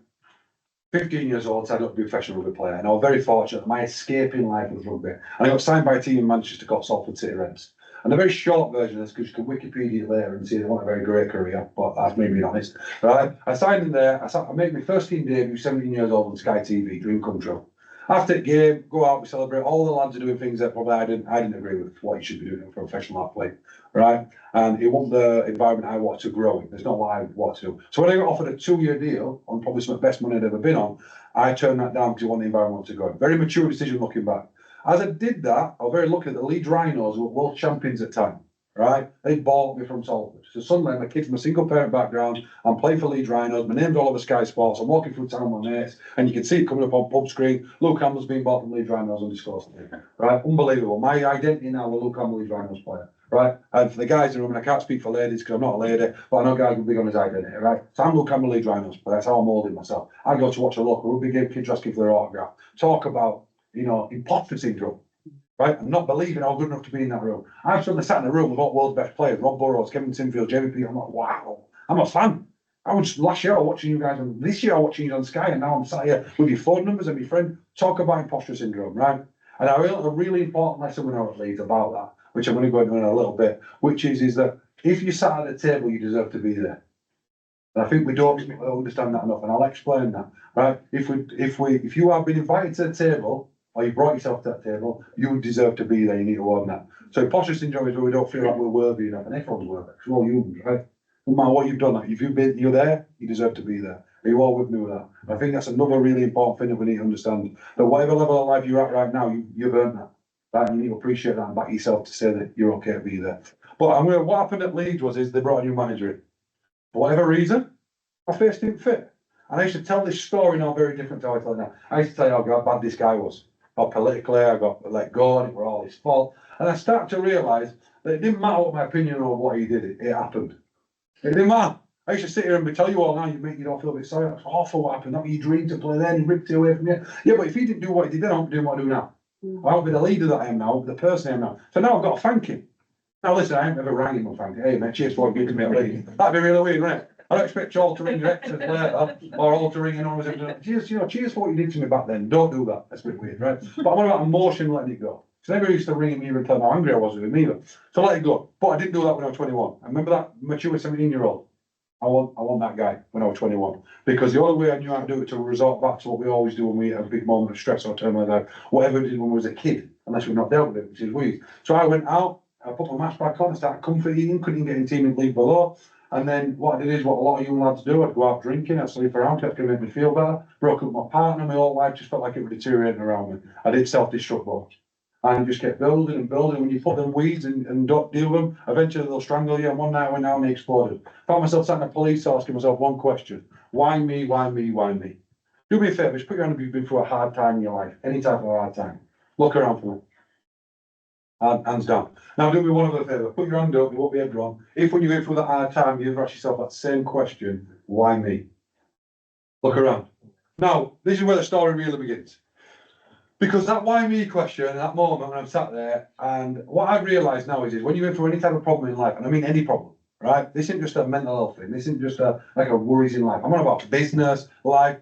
15 years old, signed up to be a professional rugby player, and I was very fortunate. My escape in life was rugby. And I got signed by a team in Manchester called Salford City Reds. And a very short version of this, because you can Wikipedia it later and see they want a very great career, but that's me being honest. Right? I signed in there, I made my first team debut, 17 years old on Sky TV, dream come true. After the game, go out, we celebrate. All the lads are doing things that probably I didn't agree with what you should be doing for a professional athlete, right? And it wasn't the environment I wanted to grow in. It's not what I wanted to do. So when I got offered a 2-year deal on probably some of the best money I'd ever been on, I turned that down because it wasn't the environment I wanted to go in. Very mature decision looking back. As I did that, I was very lucky that the Leeds Rhinos were world champions at the time. right? They bought me from Salford. So suddenly I'm a kid from a single parent background, I'm playing for Leeds Rhinos, my name's all over Sky Sports, I'm walking through town with my mates, and you can see it coming up on pub screen, Luke Ambler's been bought from Leeds Rhinos undisclosed, right? Unbelievable. My identity now, we're Luke Ambler, Leeds Rhinos player, right? And for the guys in the room, and I can't speak for ladies because I'm not a lady, but I know guys will be on his identity, right? So I'm Luke Ambler, Leeds Rhinos player, that's how I'm molding myself. I go to watch a local rugby game, kids asking for their autograph, talk about, imposter syndrome. Right, I'm not believing I'm good enough to be in that room. I've suddenly sat in a room with all the world's best players, Rob Burrows, Kevin Sinfield, Jamie P. I'm like, wow, I'm a fan. I was last year watching you guys, and this year I'm watching you on Sky, and now I'm sat here with your phone numbers and my friend. Talk about imposter syndrome, right? And I learned a really important lesson when I was at Leeds about that, which I'm going to go into in a little bit, which is that if you sat at the table, you deserve to be there. And I think we don't understand that enough, and I'll explain that, right? If you have been invited to the table, or you brought yourself to that table, you deserve to be there, you need to own that. So imposter syndrome is where we don't feel like we're worthy enough, and everyone's worthy, because we're all humans, right? No matter what you've done, if you're there, you deserve to be there. Are you all with me with that? I think that's another really important thing that we need to understand, that whatever level of life you're at right now, you've earned that. Right? You need to appreciate that and back yourself to say that you're okay to be there. But what happened at Leeds is they brought a new manager in. For whatever reason, my face didn't fit. And I used to tell this story now very different to how I tell it now. I used to tell you how bad this guy was. How politically I got let go and it were all his fault. And I started to realise that it didn't matter what my opinion of what he did, it happened. It didn't matter. I used to sit here and tell you all now, you don't feel a bit sorry. That's awful what happened. That was your dream to play there, and he ripped it away from you. Yeah, but if he didn't do what he did, then I won't be doing what I do now. I won't be the leader that I am now, the person I am now. So now I've got to thank him. Now listen, I ain't ever rang him and thanked him. Hey mate, cheers for what you did to me at Leeds. That'd be really weird, wouldn't it? I don't expect you all to ring your exes later, or all to ring and always cheers, cheers for what you did to me back then. Don't do that. That's a bit weird, right? But I'm about emotion letting it go. Because everybody used to ring me and tell me how angry I was with him either. So let it go. But I didn't do that when I was 21. I remember that mature 17-year-old. I want that guy when I was 21. Because the only way I knew how to do it to resort back to what we always do when we have a big moment of stress or turn like that, whatever we did when we was a kid, unless we've not dealt with it, which is weird. So I went out, I put my mask back on, I started comfort eating, couldn't get in team in league below. And then what I did is what a lot of young lads do, I'd go out drinking, I'd sleep around, kept going to make me feel better, broke up with my partner, my whole life just felt like it was deteriorating around me. I did self-destruct both. And just kept building and building. When you put them weeds and don't deal with them, eventually they'll strangle you. And one night I went out and they exploded. Found myself sat in a police asking myself one question. Why me, why me, why me? Do me a favour, just put your hand up if you've been through a hard time in your life. Any type of hard time. Look around for me. Hands down. Now do me one other favour. Put your hand up, you won't be ever wrong. If when you go through that hard time, you ever ask yourself that same question, why me? Look around. Now, this is where the story really begins. Because that why me question, at that moment when I'm sat there, and what I've realised now is when you go through any type of problem in life, and I mean any problem, right? This isn't just a mental health thing. This isn't just like a worries in life. I'm on about business, life.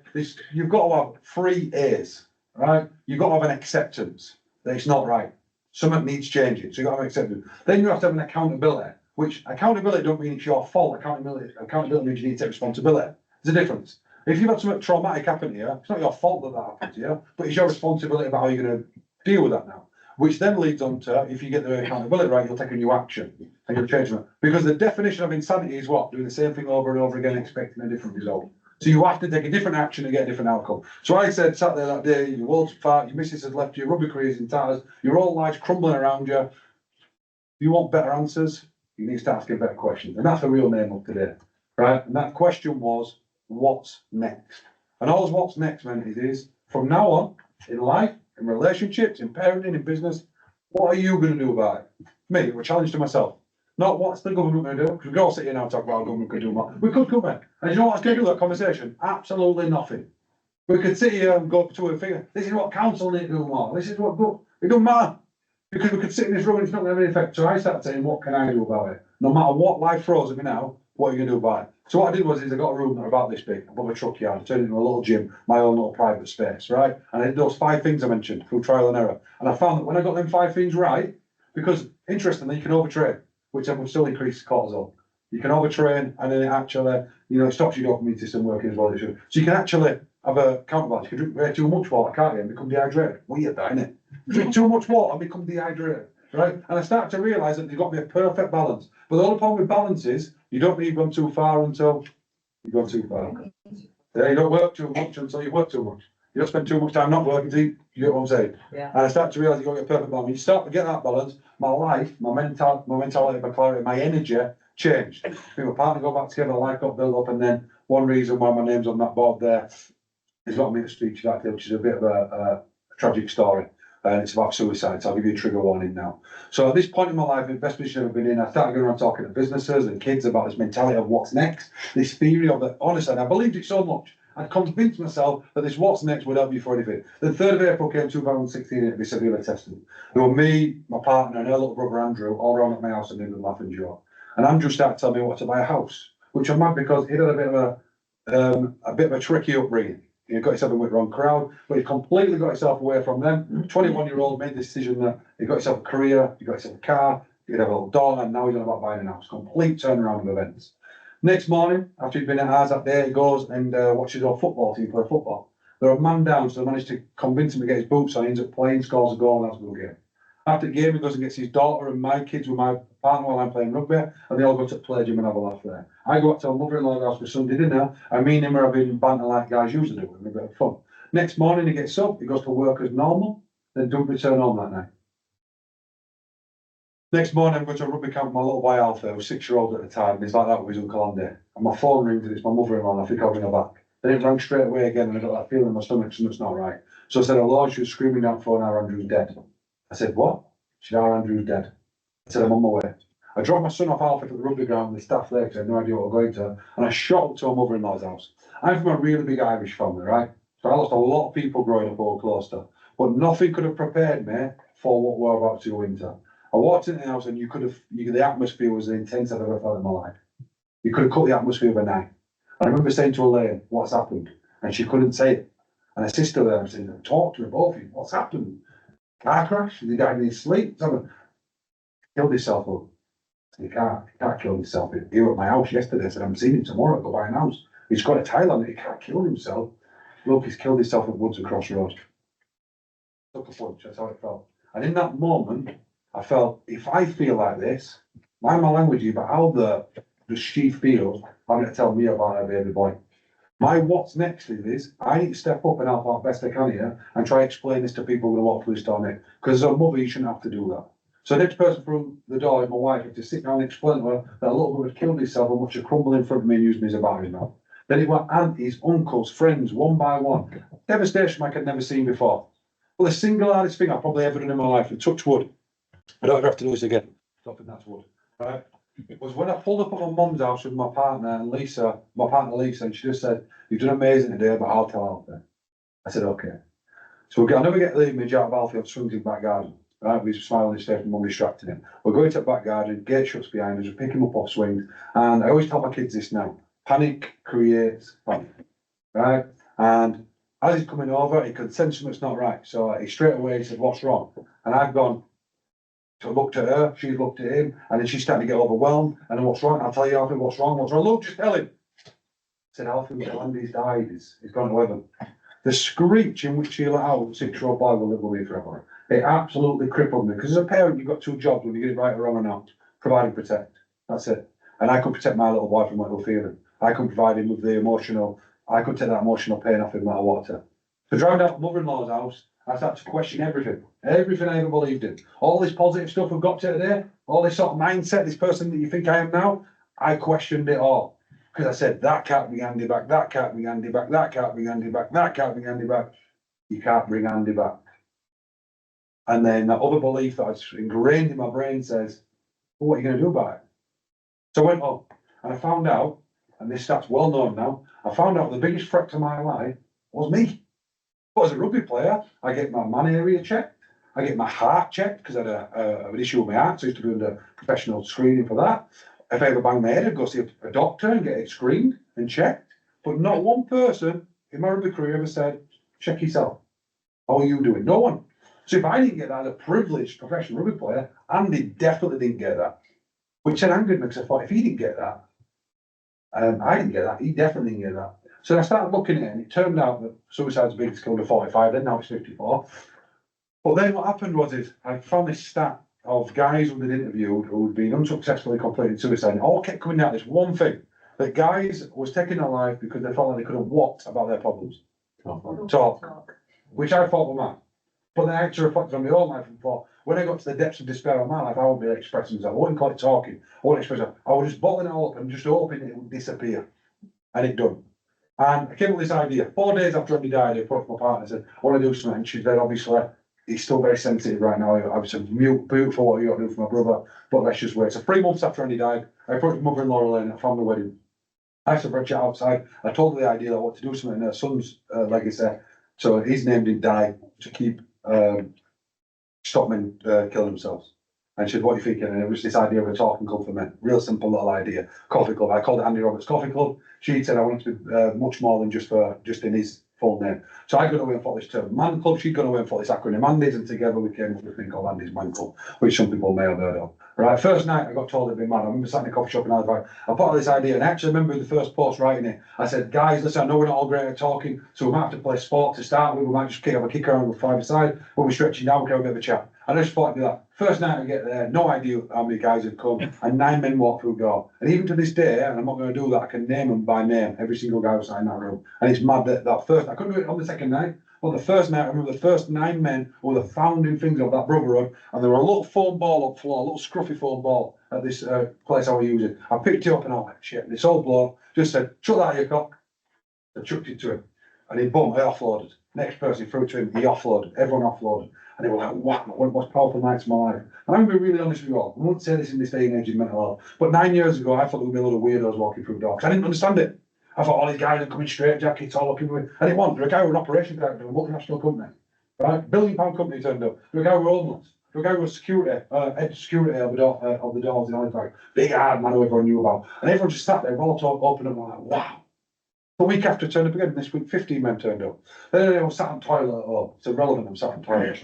You've got to have 3 A's, right? You've got to have an acceptance that it's not right. Something needs changing, so you've got to have acceptance. Then you have to have an accountability, which accountability don't mean it's your fault. Accountability means you need to take responsibility. There's a difference. If you've had something traumatic happen to you, it's not your fault that happened to you, but it's your responsibility about how you're going to deal with that now. Which then leads on to, if you get the accountability right, you'll take a new action and you'll change it. Because the definition of insanity is what? Doing the same thing over and over again, expecting a different result. So you have to take a different action to get a different outcome. So I said, sat there that day, your world's fat, your missus has left you, rugby career's in tatters, your whole life's crumbling around you. If you want better answers, you need to start asking better questions. And that's the real name of today, right? And that question was, what's next? And all what's next meant is from now on, in life, in relationships, in parenting, in business, what are you going to do about it? Me, a challenge to myself. Not what's the government going to do, because we can all sit here now and talk about how government could do more. We could come in. And you know what's going to do that conversation? Absolutely nothing. We could sit here and go to a figure. This is what council need to do more. This is what go. It doesn't matter. Because we could sit in this room and it's not going to have any effect. So I started saying, what can I do about it? No matter what life throws at me now, what are you going to do about it? So what I did was I got a room that about this big, above a truck yard, turned it into a little gym, my own little private space, right? And I did those 5 things I mentioned through trial and error. And I found that when I got them 5 things right, because interestingly, you can overtrain, which will still increase cortisol. You can overtrain and then it actually, it stops your dopamine system working as well as it should. So you can actually have a counterbalance. You can drink way too much water, can't you, and become dehydrated. Weird, that, isn't it? Drink too much water and become dehydrated. Right? And I started to realise that you've got to be a perfect balance. But the only problem with balance is you don't need to go too far until you've gone too far. Yeah, you don't work too much until you work too much. You don't spend too much time not working, do you? You get what I'm saying? Yeah. And I start to realise you've got your perfect balance. When you start to get that balance, my life, my mentality, my clarity, my energy changed. Me and my partner got back together, life got built up, and then one reason why my name's on that board there is got me to speak that day, which is a bit of a tragic story. And it's about suicide, so I'll give you a trigger warning now. So at this point in my life, the best position I've ever been in, I started going around talking to businesses and kids about this mentality of what's next, this theory of it. Honestly, and I believed it so much. I'd convinced myself that this what's next would help you for anything. The 3rd of April came 2016 and it'd be severely tested. There were me, my partner, and her little brother Andrew all around at my house and they were laughing joke. And Andrew started telling me what to buy a house, which I'm mad because he had a bit of a tricky upbringing. He got himself in with the wrong crowd, but he completely got himself away from them. 21-year-old made the decision that he got himself a career, he got himself a car, he'd have a little daughter, and now he's on about buying a house. Complete turnaround of events. Next morning, after he'd been at ours that day, he goes and watches our football team play football. They're a man down, so they managed to convince him to get his boots on. He ends up playing, scores a goal, and that's a good game. After the game, he goes and gets his daughter and my kids with my partner while I'm playing rugby, and they all go to the play gym and have a laugh there. I go up to my mother-in-law's house for Sunday dinner, and me and him are having banter like guys usually do, and a bit of fun. Next morning, he gets up, he goes to work as normal, then don't return home that night. Next morning, I'm going to a rugby camp with my little boy Alpha, who was 6-year-old at the time, and he's like that with his Uncle Andy. And my phone rings and it's my mother-in-law, and I think I'll ring her back. Then it rang straight away again, and I got that feeling in my stomach, something's not right. So I said, hello, she was screaming down the phone, our Andrew's dead. I said, what? She said, our Andrew's dead. I said, I'm on my way. I dropped my son off Alpha to the rugby ground with the staff there because I had no idea what we were going to, and I shot up to my mother-in-law's house. I'm from a really big Irish family, right? So I lost a lot of people growing up over Gloucester, but nothing could have prepared me for what we're about to go into. I walked into the house and the atmosphere was the intense I've ever felt in my life. You could have cut the atmosphere with a knife. And I remember saying to Elaine, what's happened? And she couldn't say it. And her sister there, I said, talk to her, both of you, what's happened? Car crash? He died in his sleep? Someone killed himself up. He can't kill himself. He was at my house yesterday. I said, I'm seeing him tomorrow, I'll go buy a house. He's got a tile on it, he can't kill himself. Look, he's killed himself at Woods and Crossroads. Took a punch, that's how it felt. And in that moment, I felt, if I feel like this, mind my language here, but how does she feel having to tell me about her baby boy? My what's next is I need to step up and help out best I can here and try to explain this to people who walk through this door next. Because as a mother, you shouldn't have to do that. So the next person from the door, my wife, had to sit down and explain to her that a little boy had killed himself and watched her crumble in front of me and used me as a battery mouth. Then it went aunties, uncles, friends, one by one. Devastation like I'd never seen before. Well, the single hardest thing I've probably ever done in my life, and touch wood, I don't ever have to do this again. Don't think that's wood, right? Was when I pulled up at my mum's house with my partner and Lisa, and she just said, you've done amazing today, but I'll tell Alfie. I said, okay. So I'll never get the image out of Alfie on swings in the back garden. Right, we smiling on his face and mum distracting him. We're going to the back garden, gate shuts behind us, we pick him up off swings, and I always tell my kids this now. Panic creates panic, right? And as he's coming over, he could sense something's not right. So he straight away said, what's wrong? And I've gone to look at her, she's looked at him, and then she's starting to get overwhelmed. And then what's wrong? I'll tell you, Alfie, what's wrong? Look, just tell him. I said, Alfie, Andy's died, he's gone to heaven. The screech in which he let out, 6-year-old boy will live with me forever. It absolutely crippled me. Because as a parent, you've got 2 jobs, when you get it right or wrong or not. Provide and protect. That's it. And I could protect my little boy from what he'll feeling. I could provide him with the emotional, I could take that emotional pain off him no matter what. So driving out mother-in-law's house, I started to question everything I ever believed in. All this positive stuff we've got today, all this sort of mindset, this person that you think I am now, I questioned it all. Because I said, that can't bring Andy back, that can't bring Andy back, that can't bring Andy back, that can't bring Andy back. You can't bring Andy back. And then that other belief that's ingrained in my brain says, well, what are you going to do about it? So I went home and I found out, and this stat's well known now, I found out the biggest threat to my life was me. But as a rugby player, I get my man area checked, I get my heart checked because I had an issue with my heart, so I used to be under professional screening for that. If I ever bang my head, I'd go see a doctor and get it screened and checked. But not one person in my rugby career ever said, check yourself. How are you doing? No one. So if I didn't get that as a privileged professional rugby player, Andy definitely didn't get that. Which then angered me because I thought, if he didn't get that, I didn't get that, he definitely didn't get that. So I started looking at it, and it turned out that suicide's the biggest killer under 45, then now it's 54. But then what happened was I found this stat of guys who'd been interviewed who'd been unsuccessfully completed suicide, and it all kept coming out this one thing, that guys was taking their life because they felt like they couldn't what about their problems. talk, which I thought were mad. But then I actually reflected on my own life and thought, when I got to the depths of despair of my life, I wouldn't be expressing myself. I wouldn't call it talking. I wouldn't express it. I was just bottling it all up and just hoping it would disappear. And it done. And I came up with this idea. 4 days after Andy died, I approached my partner and said, I want to do something. And she said, obviously, he's still very sensitive right now. I was beautiful what you got to do for my brother, but let's just wait. So 3 months after Andy died, I approached my mother-in-law Elaine at a family wedding. I asked her for a chat outside. I told her the idea that I want to do something in her son's legacy. So his name didn't die to keep stop men killing themselves. And she said, what are you thinking? And it was this idea of a talking club for men. Real simple little idea. Coffee club. I called it Andy Roberts Coffee Club. She said I wanted to be much more than just in his full name. So I got away and thought this term Man Club. She'd gone away and thought this acronym Andy's, and together we came up with a thing called Andy's Man Club, which some people may have heard of. Right, first night I got told it'd be mad. I remember sat in a coffee shop and I was like, I put out this idea, and I actually remember the first post writing it. I said, guys, listen, I know we're not all great at talking, so we might have to play sport to start with. We might just have a kick around with 5-a-side. When we're stretching down, we can have a bit of a chat. And I just thought I'd do that. First night I get there, no idea how many guys had come, and 9 men walked through the door. And even to this day, and I'm not going to do that, I can name them by name, every single guy was in that room. And it's mad that first, I couldn't do it on the second night. Well, the first night, I remember the first 9 men were the founding things of that brotherhood, and there were a little foam ball up floor, a little scruffy foam ball at this place I was using. I picked it up and I was like, shit, and this old bloke just said, chuck that at your cock. I chucked it to him, and he boom, I offloaded. Next person threw it to him, he offloaded, everyone offloaded. And they were like, wow, one of the most powerful nights of my life. And I'm going to be really honest with you all. I won't say this in this day and age in mental health, but 9 years ago, I thought there would be a lot of weirdos walking through the door, because I didn't understand it. I thought all these guys are coming straight jackets, all looking with, and it wasn't. There was a guy with an operation director of a multinational company, right? £1 billion company turned up. There was a guy with homeless. There was a guy with security, head of security of the doors in Halifax. Big hard man who everyone knew about. And everyone just sat there, well talk, open up, and I'm like, wow. The week after turned up again, this week 15 men turned up. Then they were sat on toilet at home. It's irrelevant, I'm sat on toilet.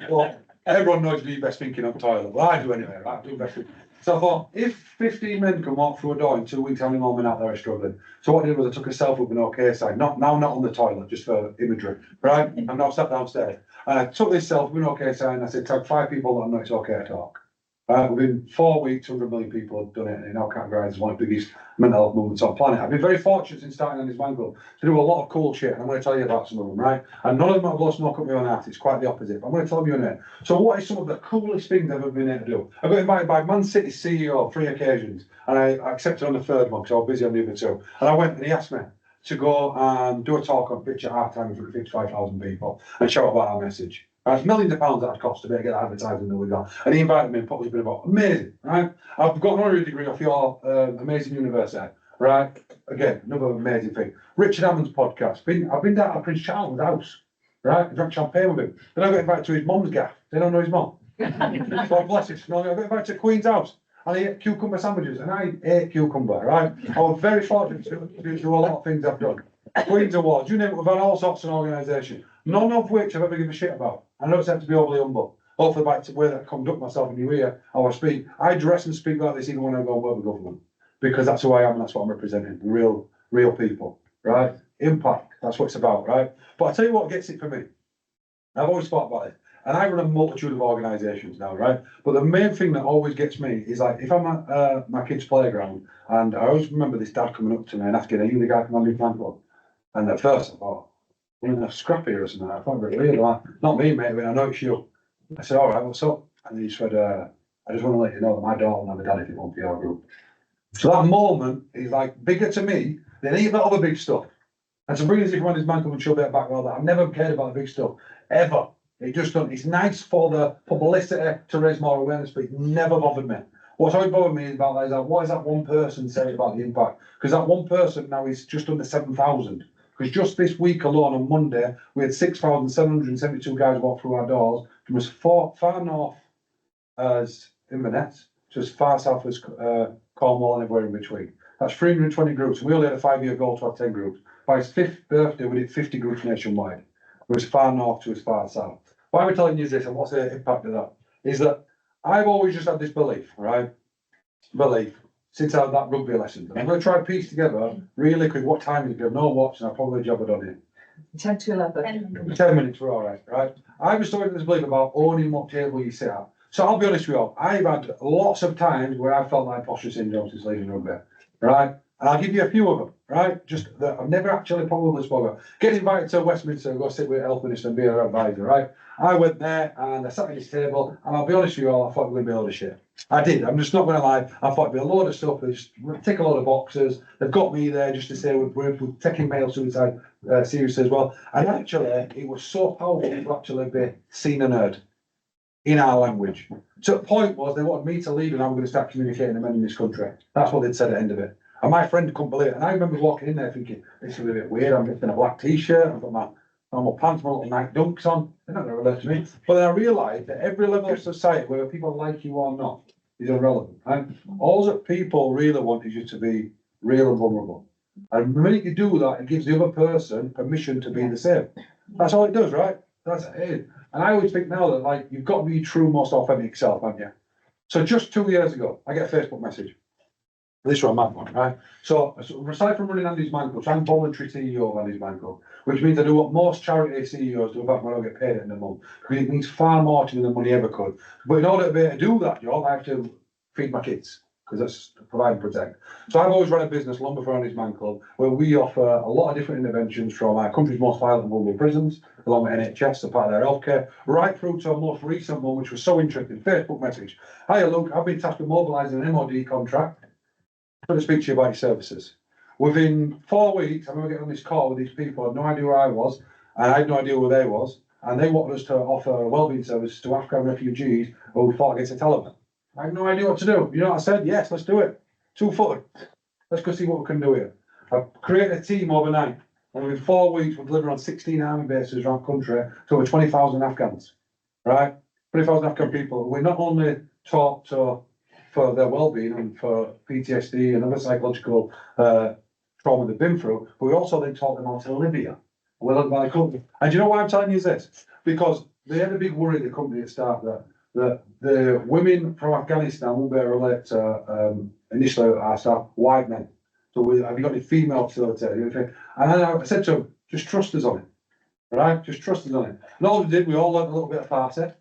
Well, everyone knows you do your best thinking on toilet. Well, I do anyway, right? I do best thinking. So I thought, if 15 men can walk through a door in 2 weeks, how many more men out there are struggling? So what I did was I took a selfie with an OK sign, not on the toilet, just for imagery, right? I'm now sat downstairs. And I took this selfie with an OK sign, and I said, tag 5 people that I know it's OK to talk. Within 4 weeks, 100 million people have done it, and it now categorised as one of the biggest mental health movements on the planet. I've been very fortunate since starting on this Man Club to do a lot of cool shit, and I'm going to tell you about some of them, right? And none of them have blown smoke up my own ass, it's quite the opposite. But I'm going to tell you in it. So what is some of the coolest things I've ever been able to do? I got invited by Man City CEO on 3 occasions, and I accepted on the third one because I was busy on the other 2. And I went and he asked me to go and do a talk on pitch at half time in front of 55,000 people and shout about our message. Right, millions of pounds that had cost to be able to get advertising that we got. And he invited me and put this bit about amazing, right? I've got an honorary degree off your amazing university, right? Again, another amazing thing. Richard Hammond's podcast. I've been down at Prince Charles' house, right? I drank champagne with him. Then I got invited to his mum's gaff. They don't know his mum. God bless him. No, I got invited to Queen's house. And I ate cucumber sandwiches, and I ate cucumber, right? I was very fortunate to do a lot of things I've done. Queen's Awards, you name it, we've had all sorts of organisations, none of which I've ever given a shit about. I know it's have to be overly humble. Hopefully, by the way that I conduct myself and you hear how I speak, I dress and speak like this even when I go and work with government. Because that's who I am and that's what I'm representing. Real people, right? Impact, that's what it's about, right? But I tell you what gets it for me. I've always thought about it. And I run a multitude of organisations now, right? But the main thing that always gets me is like, if I'm at my kid's playground, and I always remember this dad coming up to me and asking, are you the guy from my new fan club? And at first I thought, we're in a scrap here or something. I thought, really, like, not me, mate, but I know it's you. I said, all right, what's up? And he said, I just want to let you know that my daughter will have a dad if it won't be our group. So that moment is like bigger to me than any of the other big stuff. And to bring us from this Man Club and show a bit of background, that I've never cared about the big stuff, ever. It just don't, it's nice for the publicity to raise more awareness, but it never bothered me. What's always bothered me about that is that, what is that one person saying about the impact? Because that one person now is just under 7,000. Because just this week alone, on Monday, we had 6,772 guys walk through our doors from as far north as Inverness to as far south as Cornwall and everywhere in between. That's 320 groups. We only had a 5-year goal to have 10 groups. By his 5th birthday, we did 50 groups nationwide. From as far north to as far south. Why we're telling you this and what's the impact of that? Is that I've always just had this belief, right? Since I had that rugby lesson. I'm going to try to piece together really quick what time is it? No watch, and I'll probably job it on it. 10 to 11. 10 minutes, we're all right, right? I've just started this belief about owning what table you sit at. So I'll be honest with you all, I've had lots of times where I felt like imposter syndrome since leaving rugby, right? And I'll give you a few of them, right? Just that I've never actually probably spoken about. Get invited to Westminster and go sit with a health minister and be her advisor, right? I went there and I sat at this table, and I'll be honest with you all, I thought it was going to be a load of shit. I did. I'm just not going to lie. I thought it'd be a load of stuff. They just tick a lot of boxes. They've got me there just to say we're taking male suicide seriously as well. And actually, it was so powerful to actually be seen and heard in our language. So the point was they wanted me to lead, and I'm going to start communicating to men in this country. That's what they'd said at the end of it. And my friend couldn't believe it. And I remember walking in there thinking, this is a bit weird. I'm just in a black t-shirt. I've got my normal pants, my little Nike Dunks on. They're not going to relate to me. But then I realised that every level of society, whether people like you or not, is irrelevant. And all that people really want is you to be real and vulnerable. And the minute you do that, it gives the other person permission to be the same. That's all it does, right? That's it. And I always think now that, like, you've got to be your true, most authentic self, haven't you? So just 2 years ago, I get a Facebook message. This one, mad one, right? So aside from running Andy's Man Club, I'm voluntary CEO of Andy's Man Club, which means I do what most charity CEOs do about when I get paid at the end of the month, because it means far more to me than money ever could. But in order to be able to do that job, I have to feed my kids, because that's provide and protect. So I've always run a business long before Andy's Man Club, where we offer a lot of different interventions from our country's most violent and vulnerable prisons, along with NHS, so part of their healthcare, right through to our most recent one, which was so interesting, Facebook message. Hiya, Luke, I've been tasked with mobilising an MOD contract. I'm going to speak to you about your services. Within 4 weeks, I remember getting on this call with these people, I had no idea where I was, and I had no idea where they was, and they wanted us to offer a wellbeing service to Afghan refugees who fought against the Taliban. I had no idea what to do. You know what I said? Yes, let's do it. 2-footed. Let's go see what we can do here. I created a team overnight, and within 4 weeks, we delivered on 16 army bases around the country to over 20,000 Afghans, right? 20,000 Afghan people. We not only taught for their well-being and for PTSD and other psychological trauma they've been through, but we also then taught them how to live here. We learned about the company. And do you know why I'm telling you this? Because they had a big worry at the company at the start that the women from Afghanistan will be able to relate to initially our staff, white men. So have you got any female facilitators? And then I said to them, just trust us on it. Right? Just trust us on it. And all we did, we all learned a little bit of Farsi.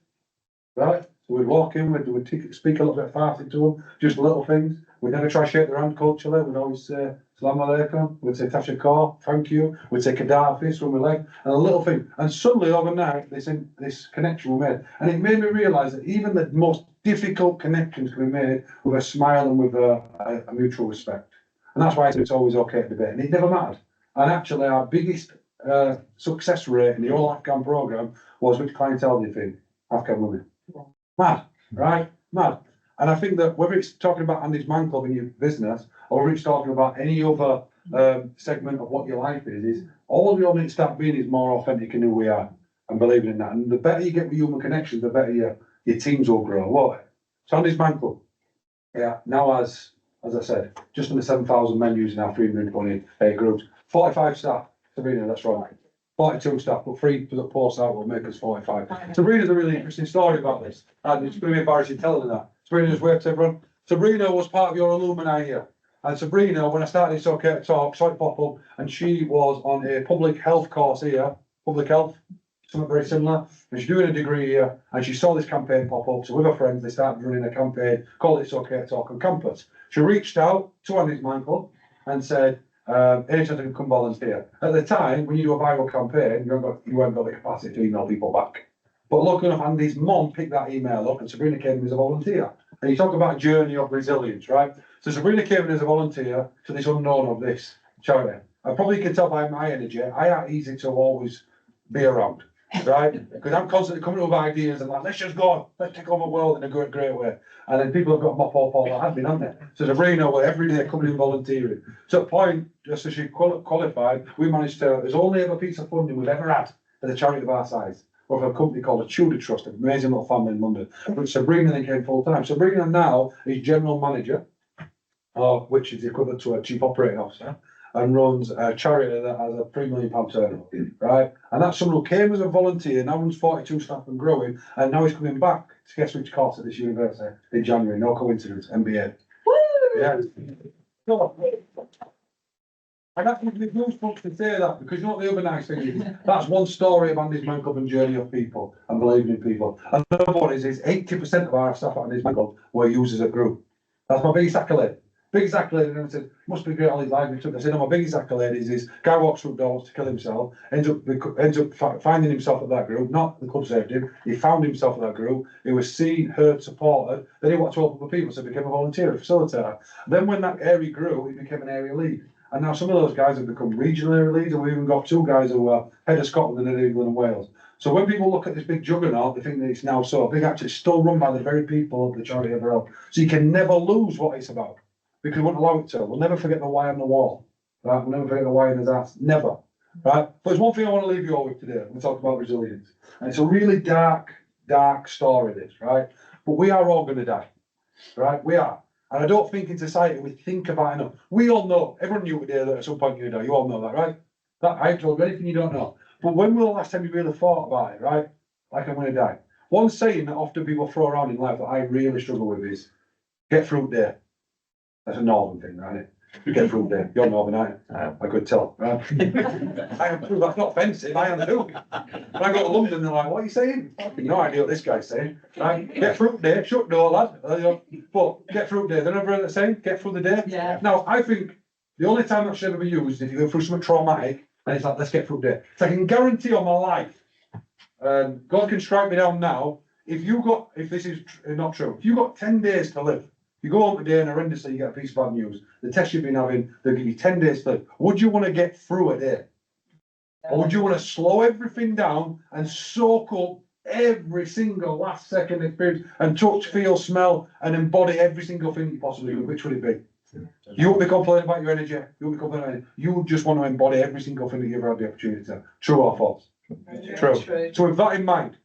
Right? So we'd walk in, we'd speak a little bit of Farsi to them, just little things. We'd never try to shake their hand culturally. We'd always say, Salam alaikum. We'd say, Tashakar, thank you. We'd say, Gaddafi when we left, and a little thing. And suddenly, overnight, this connection was made. And it made me realise that even the most difficult connections can be made with a smile and with a mutual respect. And that's why it's always okay to debate. And it never mattered. And actually, our biggest success rate in the whole Afghan programme was, which clientele do you think? Afghan women. Mad, right? Mad. And I think that whether it's talking about Andy's Man Club in your business, or whether it's talking about any other segment of what your life is all we all need to start being is more authentic in who we are and believing in that. And the better you get with human connections, the better your teams will grow. What? So Andy's Man Club, yeah, now as I said, just under 7,000 men using our 328 groups, 45 staff. Sabrina, that's right. 42 staff, but 3 for the post out will make us 45. Sabrina's a really interesting story about this. And it's going to be embarrassing telling her that. Sabrina, just wave to everyone. Sabrina was part of your alumni here. And Sabrina, when I started It's Okay to Talk, saw it pop up, and she was on a public health course here, public health, something very similar. And she's doing a degree here, and she saw this campaign pop up. So with her friends, they started running a campaign called It's Okay to Talk on campus. She reached out to Andy's Man Club and said, any chance I can come volunteer? At the time, when you do a viral campaign, you haven't got the capacity to email people back. But luckily enough, Andy's mum picked that email up, and Sabrina came in as a volunteer. And you talk about a journey of resilience, right? So Sabrina came in as a volunteer to this unknown of this charity. I probably can tell by my energy, I am easy to always be around, right? Because I'm constantly coming up with ideas and like, let's just go, let's take over the world in a great way. And then people have got mop up all that admin, haven't they? So Sabrina were every day coming in volunteering. So at a point, just as she qualified, we managed to, there's only ever piece of funding we've ever had for the charity of our size. Of a company called the Tudor Trust, an amazing little family in London. But Sabrina then came full time. Sabrina now is general manager, which is the equivalent to a chief operating officer, and runs a charity that has a £3 million turnover, right? And that's someone who came as a volunteer, now runs 42 staff and growing, and now he's coming back to guess which course at this university in January. No coincidence, MBA. Woo! Yeah. And that gives me goosebumps to say that, because you know what the other nice thing is? That's one story of Andy's Man Club and journey of people and believing in people. Another one is 80% of our staff at Andy's Man Club were users at group. That's my biggest accolade. biggest accolade, and I said, must be great all his life. He took, I said, no, my biggest accolade is guy walks through doors to kill himself, ends up finding himself at that group, not the club saved him, he found himself at that group, he was seen, heard, supported, then he wanted to help other people, so he became a volunteer, a facilitator. Then when that area grew, he became an area lead. And now some of those guys have become regional area leads, and we've even got 2 guys who are head of Scotland and England and Wales. So when people look at this big juggernaut, they think that it's now so big. Actually, it's still run by the very people of the charity overall. So you can never lose what it's about, because we won't allow it to. We'll never forget the why on the wall. Right? We'll never forget the why in his ass. Never. Right? But there's one thing I want to leave you all with today. We talk about resilience. And it's a really dark story, this, right? But we are all going to die. Right? We are. And I don't think in society we think about it enough. We all know, everyone knew today that at some point you're going to die. You all know that, right? That I ain't told you anything you don't know. But when was the last time you really thought about it, right? Like, I'm going to die. One saying that often people throw around in life that I really struggle with is, get through day. That's a northern thing, right? Get through day. You're northern, aren't you? I could tell, right? I am too. That's not offensive. I am too. When I go to London, they're like, what are you saying? No idea what this guy's saying. Right? Get through day. Shut door, lad. But get through day. They're never saying, get through the day. Yeah. Now, I think the only time that should ever be used is if you go through something traumatic, and it's like, let's get through day. So I can guarantee on my life, God can strike me down now, if this is not true, if you've got 10 days to live, you go home today and horrendously you get a piece of bad news, the test you've been having, they'll give you 10 days to live. Would you want to get through a day? Or would you want to slow everything down and soak up every single last second experience and touch, feel, smell, and embody every single thing you possibly could? Which would it be? You won't be complaining about your energy. You won't be complaining about it. You just want to embody every single thing that you've had the opportunity to. True or false? True. So with that in mind,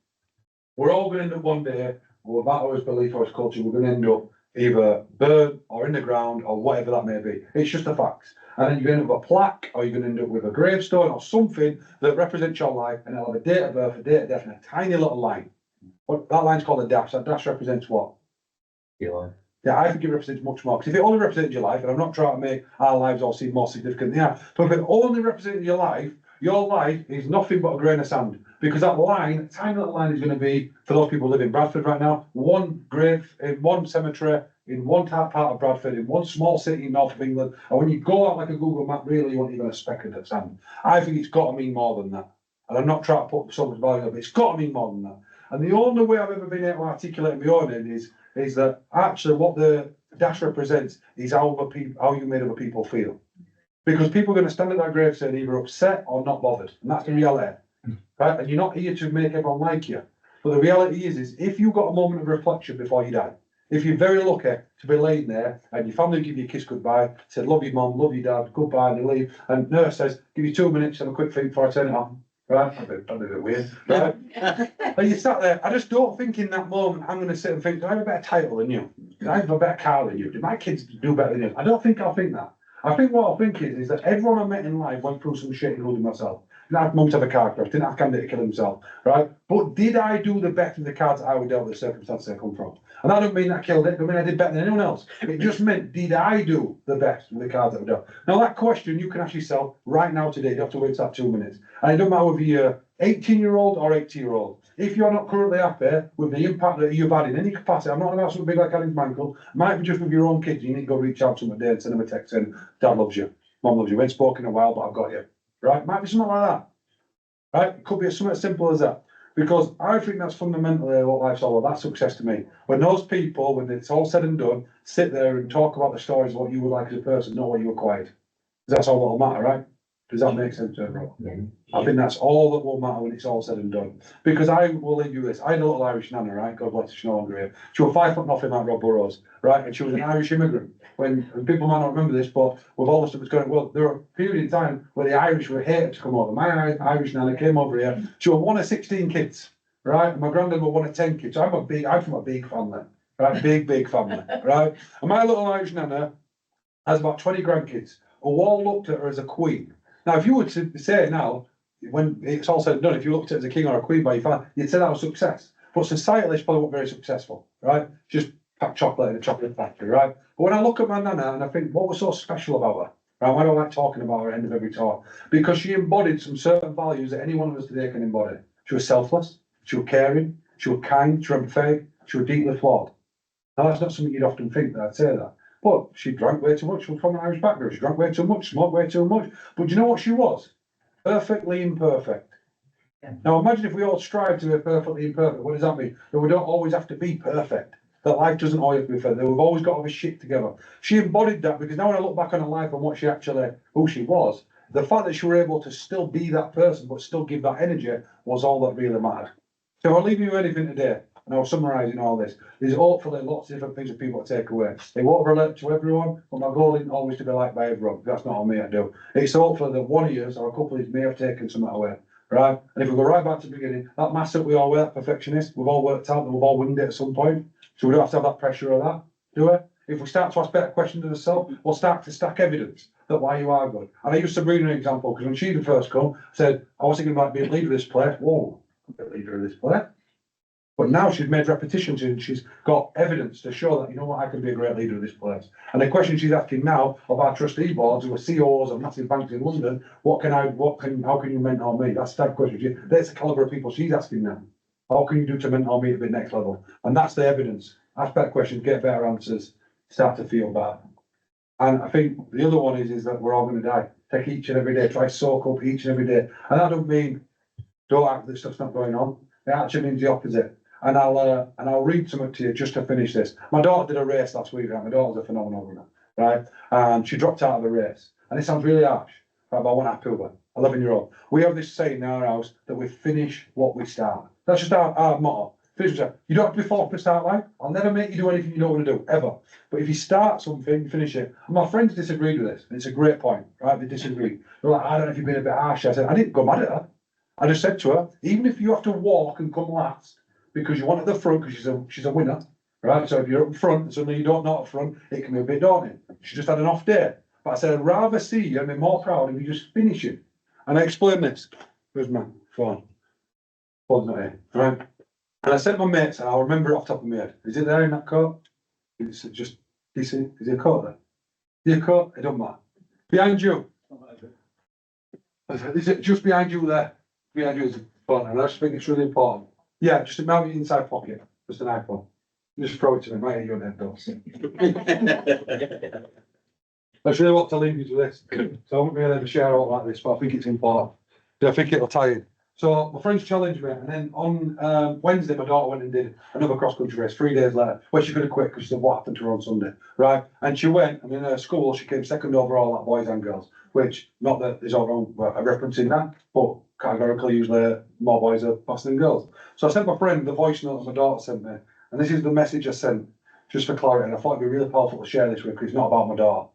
we're all going to end up one day, or that or his belief or his culture, we're going to end up either burned or in the ground or whatever that may be. It's just the facts. And then you're going to end up with a plaque, or you're going to end up with a gravestone or something that represents your life, and it'll have a date of birth, a date of death, and a tiny little line. But that line's called a dash. That dash represents what? Your life. Yeah, I think it represents much more. Because if it only represented your life, and I'm not trying to make our lives all seem more significant than they are, but if it only represented your life is nothing but a grain of sand. Because that line, a tiny little line, is going to be, for those people who live in Bradford right now, one grave in one cemetery, in one part of Bradford, in one small city in north of England. And when you go out like a Google map, really, you won't even a speck of sand. I think it's got to mean more than that. And I'm not trying to put so much value on it, but it's got to mean more than that. And the only way I've ever been able to articulate my own end is that actually what the dash represents is how you made other people feel. Because people are going to stand at that grave saying either upset or not bothered. And that's the reality. Right? And you're not here to make everyone like you. But the reality is if you've got a moment of reflection before you die, if you're very lucky to be laying there and your family give you a kiss goodbye, said, love you mum, love you dad, goodbye, and they leave, and nurse says, give you 2 minutes, have a quick think before I turn it on. Right? That'd be a bit weird. Right? And you sat there, I just don't think in that moment I'm going to sit and think, do I have a better title than you? Do I have a better car than you? Do my kids do better than you? I don't think I'll think that. I think what I'll think is that everyone I met in life went through some shit, including myself. Didn't have mum to have a car crash, didn't have Candy to kill himself, right? But did I do the best with the cards that I would dealt with the circumstances I come from? And that don't mean that I killed it, it mean I did better than anyone else. It just meant, did I do the best with the cards that I dealt? Now that question you can ask yourself right now today, you don't have to wait till that 2 minutes. And it doesn't matter whether you're 18-year-old or 80-year-old. If you're not currently happy with the impact that you've had in any capacity, I'm not about something big like Adam's Mangle, might be just with your own kids, you need to go reach out to them today and send them a text saying, Dad loves you, Mum loves you, we ain't spoken in a while, but I've got you. Right? Might be something like that. Right? It could be something as simple as that. Because I think that's fundamentally what life's all about. That's success to me. When those people, when it's all said and done, sit there and talk about the stories of what you were like as a person, not what you acquired. That's all that'll matter, right? Does that make sense to everyone? Yeah. I think that's all that will matter when it's all said and done. Because I will leave you this. I had a little Irish nana, right? God bless her, she's no longer here. She was 5 foot nothing like Rob Burrows, right? And she was an Irish immigrant. And people might not remember this, but with all the stuff that's going on, well, there were a period in time where the Irish were hated to come over. My Irish nana came over here. She was one of 16 kids, right? And my granddad was one of 10 kids. So I'm from a big family, right? Big family, right? And my little Irish nana has about 20 grandkids who all looked at her as a queen. Now, if you were to say now, when it's all said and done, if you looked at it as a king or a queen by your family, you'd say that was success. But societally, she probably wasn't very successful, right? Just pack chocolate in a chocolate factory, right? But when I look at my nana and I think, what was so special about her? Right? Why do I like talking about her at the end of every talk? Because she embodied some certain values that any one of us today can embody. She was selfless, she was caring, she was kind, she was empathetic, she was deeply flawed. Now, that's not something you'd often think that I'd say that. But she drank way too much. She was from an Irish background. She drank way too much, smoked way too much. But do you know what she was? Perfectly imperfect. Now imagine if we all strive to be perfectly imperfect. What does that mean? That we don't always have to be perfect. That life doesn't always have to be perfect. That we've always got to have a shit together. She embodied that because now when I look back on her life and what she actually, who she was, the fact that she were able to still be that person but still give that energy was all that really mattered. So I'll leave you with anything today, and I'll summarise in all this. There's hopefully lots of different things for people to take away. It won't relate to everyone, but my goal isn't always to be liked by everyone. That's not what I'm here to do. It's hopefully that one of you or a couple of you may have taken something away. Right? And if we go right back to the beginning, that mass that we all were, that perfectionist, we've all worked out that we've all winged it at some point. So we don't have to have that pressure of that, do we? If we start to ask better questions of ourselves, we'll start to stack evidence that why you are good. And I used Sabrina an example, because when she had first come, said, I was thinking about being leader of this place. Whoa, I'm the leader of this place. But now she's made repetitions and she's got evidence to show that, you know what, I can be a great leader of this place. And the question she's asking now of our trustee boards who are CEOs of massive banks in London, how can you mentor me? That's the type of question. That's the caliber of people she's asking now. How can you do to mentor me to the next level? And that's the evidence. Ask better questions, get better answers, start to feel better. And I think the other one is that we're all going to die. Take each and every day, try to soak up each and every day. And that don't mean don't act that stuff's not going on. It actually means the opposite. And I'll read something to you just to finish this. My daughter did a race last week, right? My daughter's a phenomenal runner, right? And she dropped out of the race. And it sounds really harsh, right? But I want happy with her, 11-year-old. We have this saying in our house that we finish what we start. That's just our motto. Finish what you don't have to be forced to start life. I'll never make you do anything you don't want to do, ever. But if you start something, you finish it. And my friends disagreed with this, and it's a great point, right? They disagreed. They're like, I don't know if you've been a bit harsh. I said, I didn't go mad at her. I just said to her, even if you have to walk and come last, because you want at the front, because she's a winner, right? So if you're up front and suddenly you don't know up front, it can be a bit daunting. She just had an off day. But I said, I'd rather see you and be more proud if you just finish it. And I explained this. Where's my phone? Phone's not here, right? And I sent my mates, and I'll remember it off the top of my head. Is it there in that coat? It's just, is it a coat there? Is it a coat? It don't matter. Behind you. Is it just behind you there? Behind you is a phone, and I just think it's really important. Yeah, just mount it inside pocket, just an iPhone. Just throw it to me, right at your head, though. I really want to leave you to this, so I won't be able to share all like this, but I think it's important. I think it'll tie in. So my friends challenged me, and then on Wednesday, my daughter went and did another cross-country race 3 days later, where she could have quit because she said what happened to her on Sunday, right? And she went, and in her school, she came second overall at boys and girls, which, not that there's all wrong a reference in that, but categorically, usually more boys are faster than girls. So I sent my friend the voice note that my daughter sent me, and this is the message I sent, just for clarity, and I thought it'd be really powerful to share this with, because it's not about my daughter.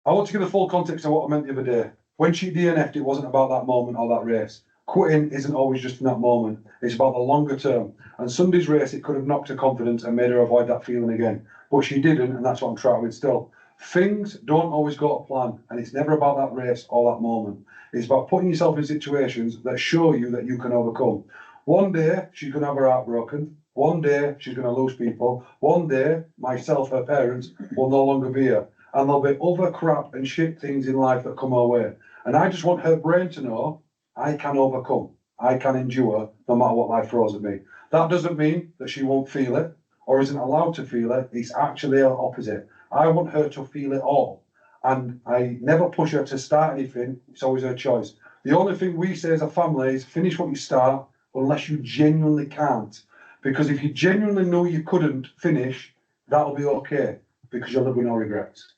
I want to give the full context of what I meant the other day. When she DNF'd, it wasn't about that moment or that race. Quitting isn't always just in that moment. It's about the longer term. And Sunday's race, it could have knocked her confidence and made her avoid that feeling again. But she didn't, and that's what I'm trying to instill. Things don't always go to plan, and it's never about that race or that moment. It's about putting yourself in situations that show you that you can overcome. One day, she's going to have her heart broken. One day, she's going to lose people. One day, myself, her parents, will no longer be here. And there'll be other crap and shit things in life that come our way. And I just want her brain to know, I can overcome. I can endure no matter what life throws at me. That doesn't mean that she won't feel it or isn't allowed to feel it. It's actually the opposite. I want her to feel it all. And I never push her to start anything. It's always her choice. The only thing we say as a family is finish what you start unless you genuinely can't. Because if you genuinely know you couldn't finish, that'll be okay because you'll live with no regrets.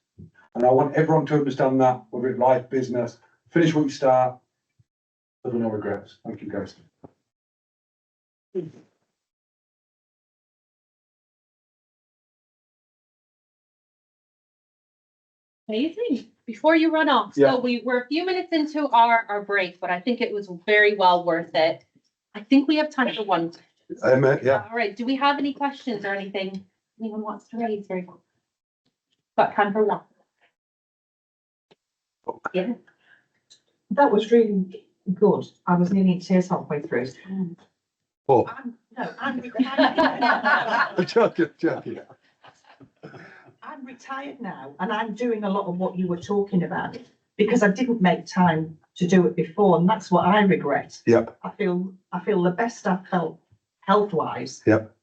And I want everyone to understand that, whether it's life, business, finish what you start, live with no regrets. Thank you, guys. Amazing. Before you run off, Yeah. so we were a few minutes into our break, but I think it was very well worth it. I think we have time for one. Yeah. All right. Do we have any questions or anything anyone wants to raise? Very cool. Got time for one. Yeah. That was really good. I was nearly in tears halfway through. Oh, I'm retired. joking. I'm retired now, and I'm doing a lot of what you were talking about because I didn't make time to do it before, and that's what I regret. Yep. I feel the best I've felt health-wise. Yep.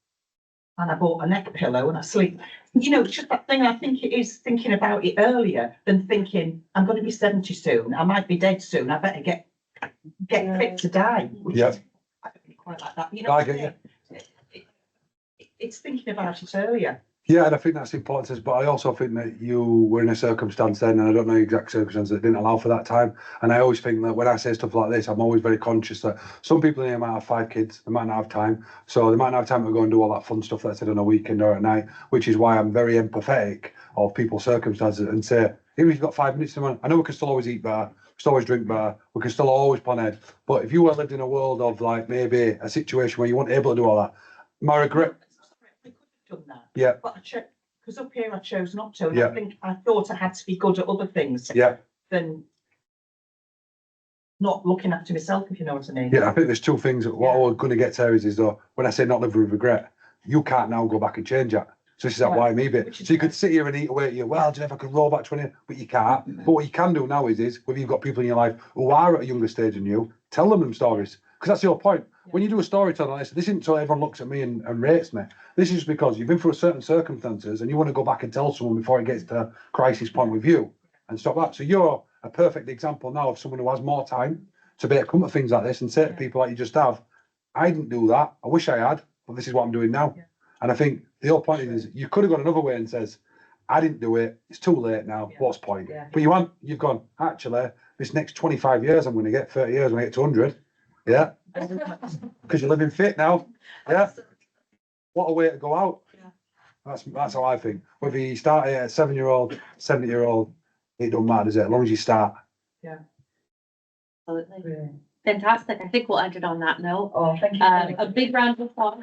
and I bought a neck pillow and I sleep. You know, it's just that thing. I think it is thinking about it earlier than thinking, I'm going to be 70 soon. I might be dead soon. I better get fit to die. Which Yeah. is, I don't really quite like that. You know, I what get I mean? It's thinking about it earlier. Yeah, and I think that's important, but I also think that you were in a circumstance then, and I don't know the exact circumstances that didn't allow for that time. And I always think that when I say stuff like this, I'm always very conscious that some people in here might have 5 kids, they might not have time. So they might not have time to go and do all that fun stuff that's on a weekend or at night, which is why I'm very empathetic of people's circumstances and say, even if you've got 5 minutes to run, I know we can still always eat better, we can still always drink better, we can still always plan ahead. But if you were lived in a world of like maybe a situation where you weren't able to do all that, my regret. I could have done that. Yeah. But because up here I chose not to. And Yeah. I think I thought I had to be good at other things Yeah. than not looking after myself, if you know what I mean. Yeah, I think there's 2 things. What I'm going to get to is though, when I say not live with regret, you can't now go back and change that. So this is that Right. why me bit. Which is So you could right. sit here and eat away at you. Well, do you know if I could roll back 20? But you can't. But what you can do now is whether you've got people in your life who are at a younger stage than you, tell them stories. Because that's your point. When you do a storytelling like this isn't so everyone looks at me and rates me. This is just because you've been through certain circumstances and you want to go back and tell someone before it gets to a crisis point with you and stop that. So you're a perfect example now of someone who has more time to be able to come to things like this and say to people like you just have, I didn't do that. I wish I had, but this is what I'm doing now. Yeah. And I think the whole point is you could have gone another way and says, I didn't do it. It's too late now. Yeah. What's the point? Yeah. But you've gone, actually, this next 25 years, I'm going to get 30 years, I'm going to get to 100. Yeah. Because you're living fit now. Yeah. What a way to go out. Yeah. That's how I think. Whether you start at a 7-year-old, 70-year-old, it don't matter, does it? As long as you start. Absolutely. Yeah. Fantastic. I think we'll end it on that note. Oh, thank you. A big round of applause.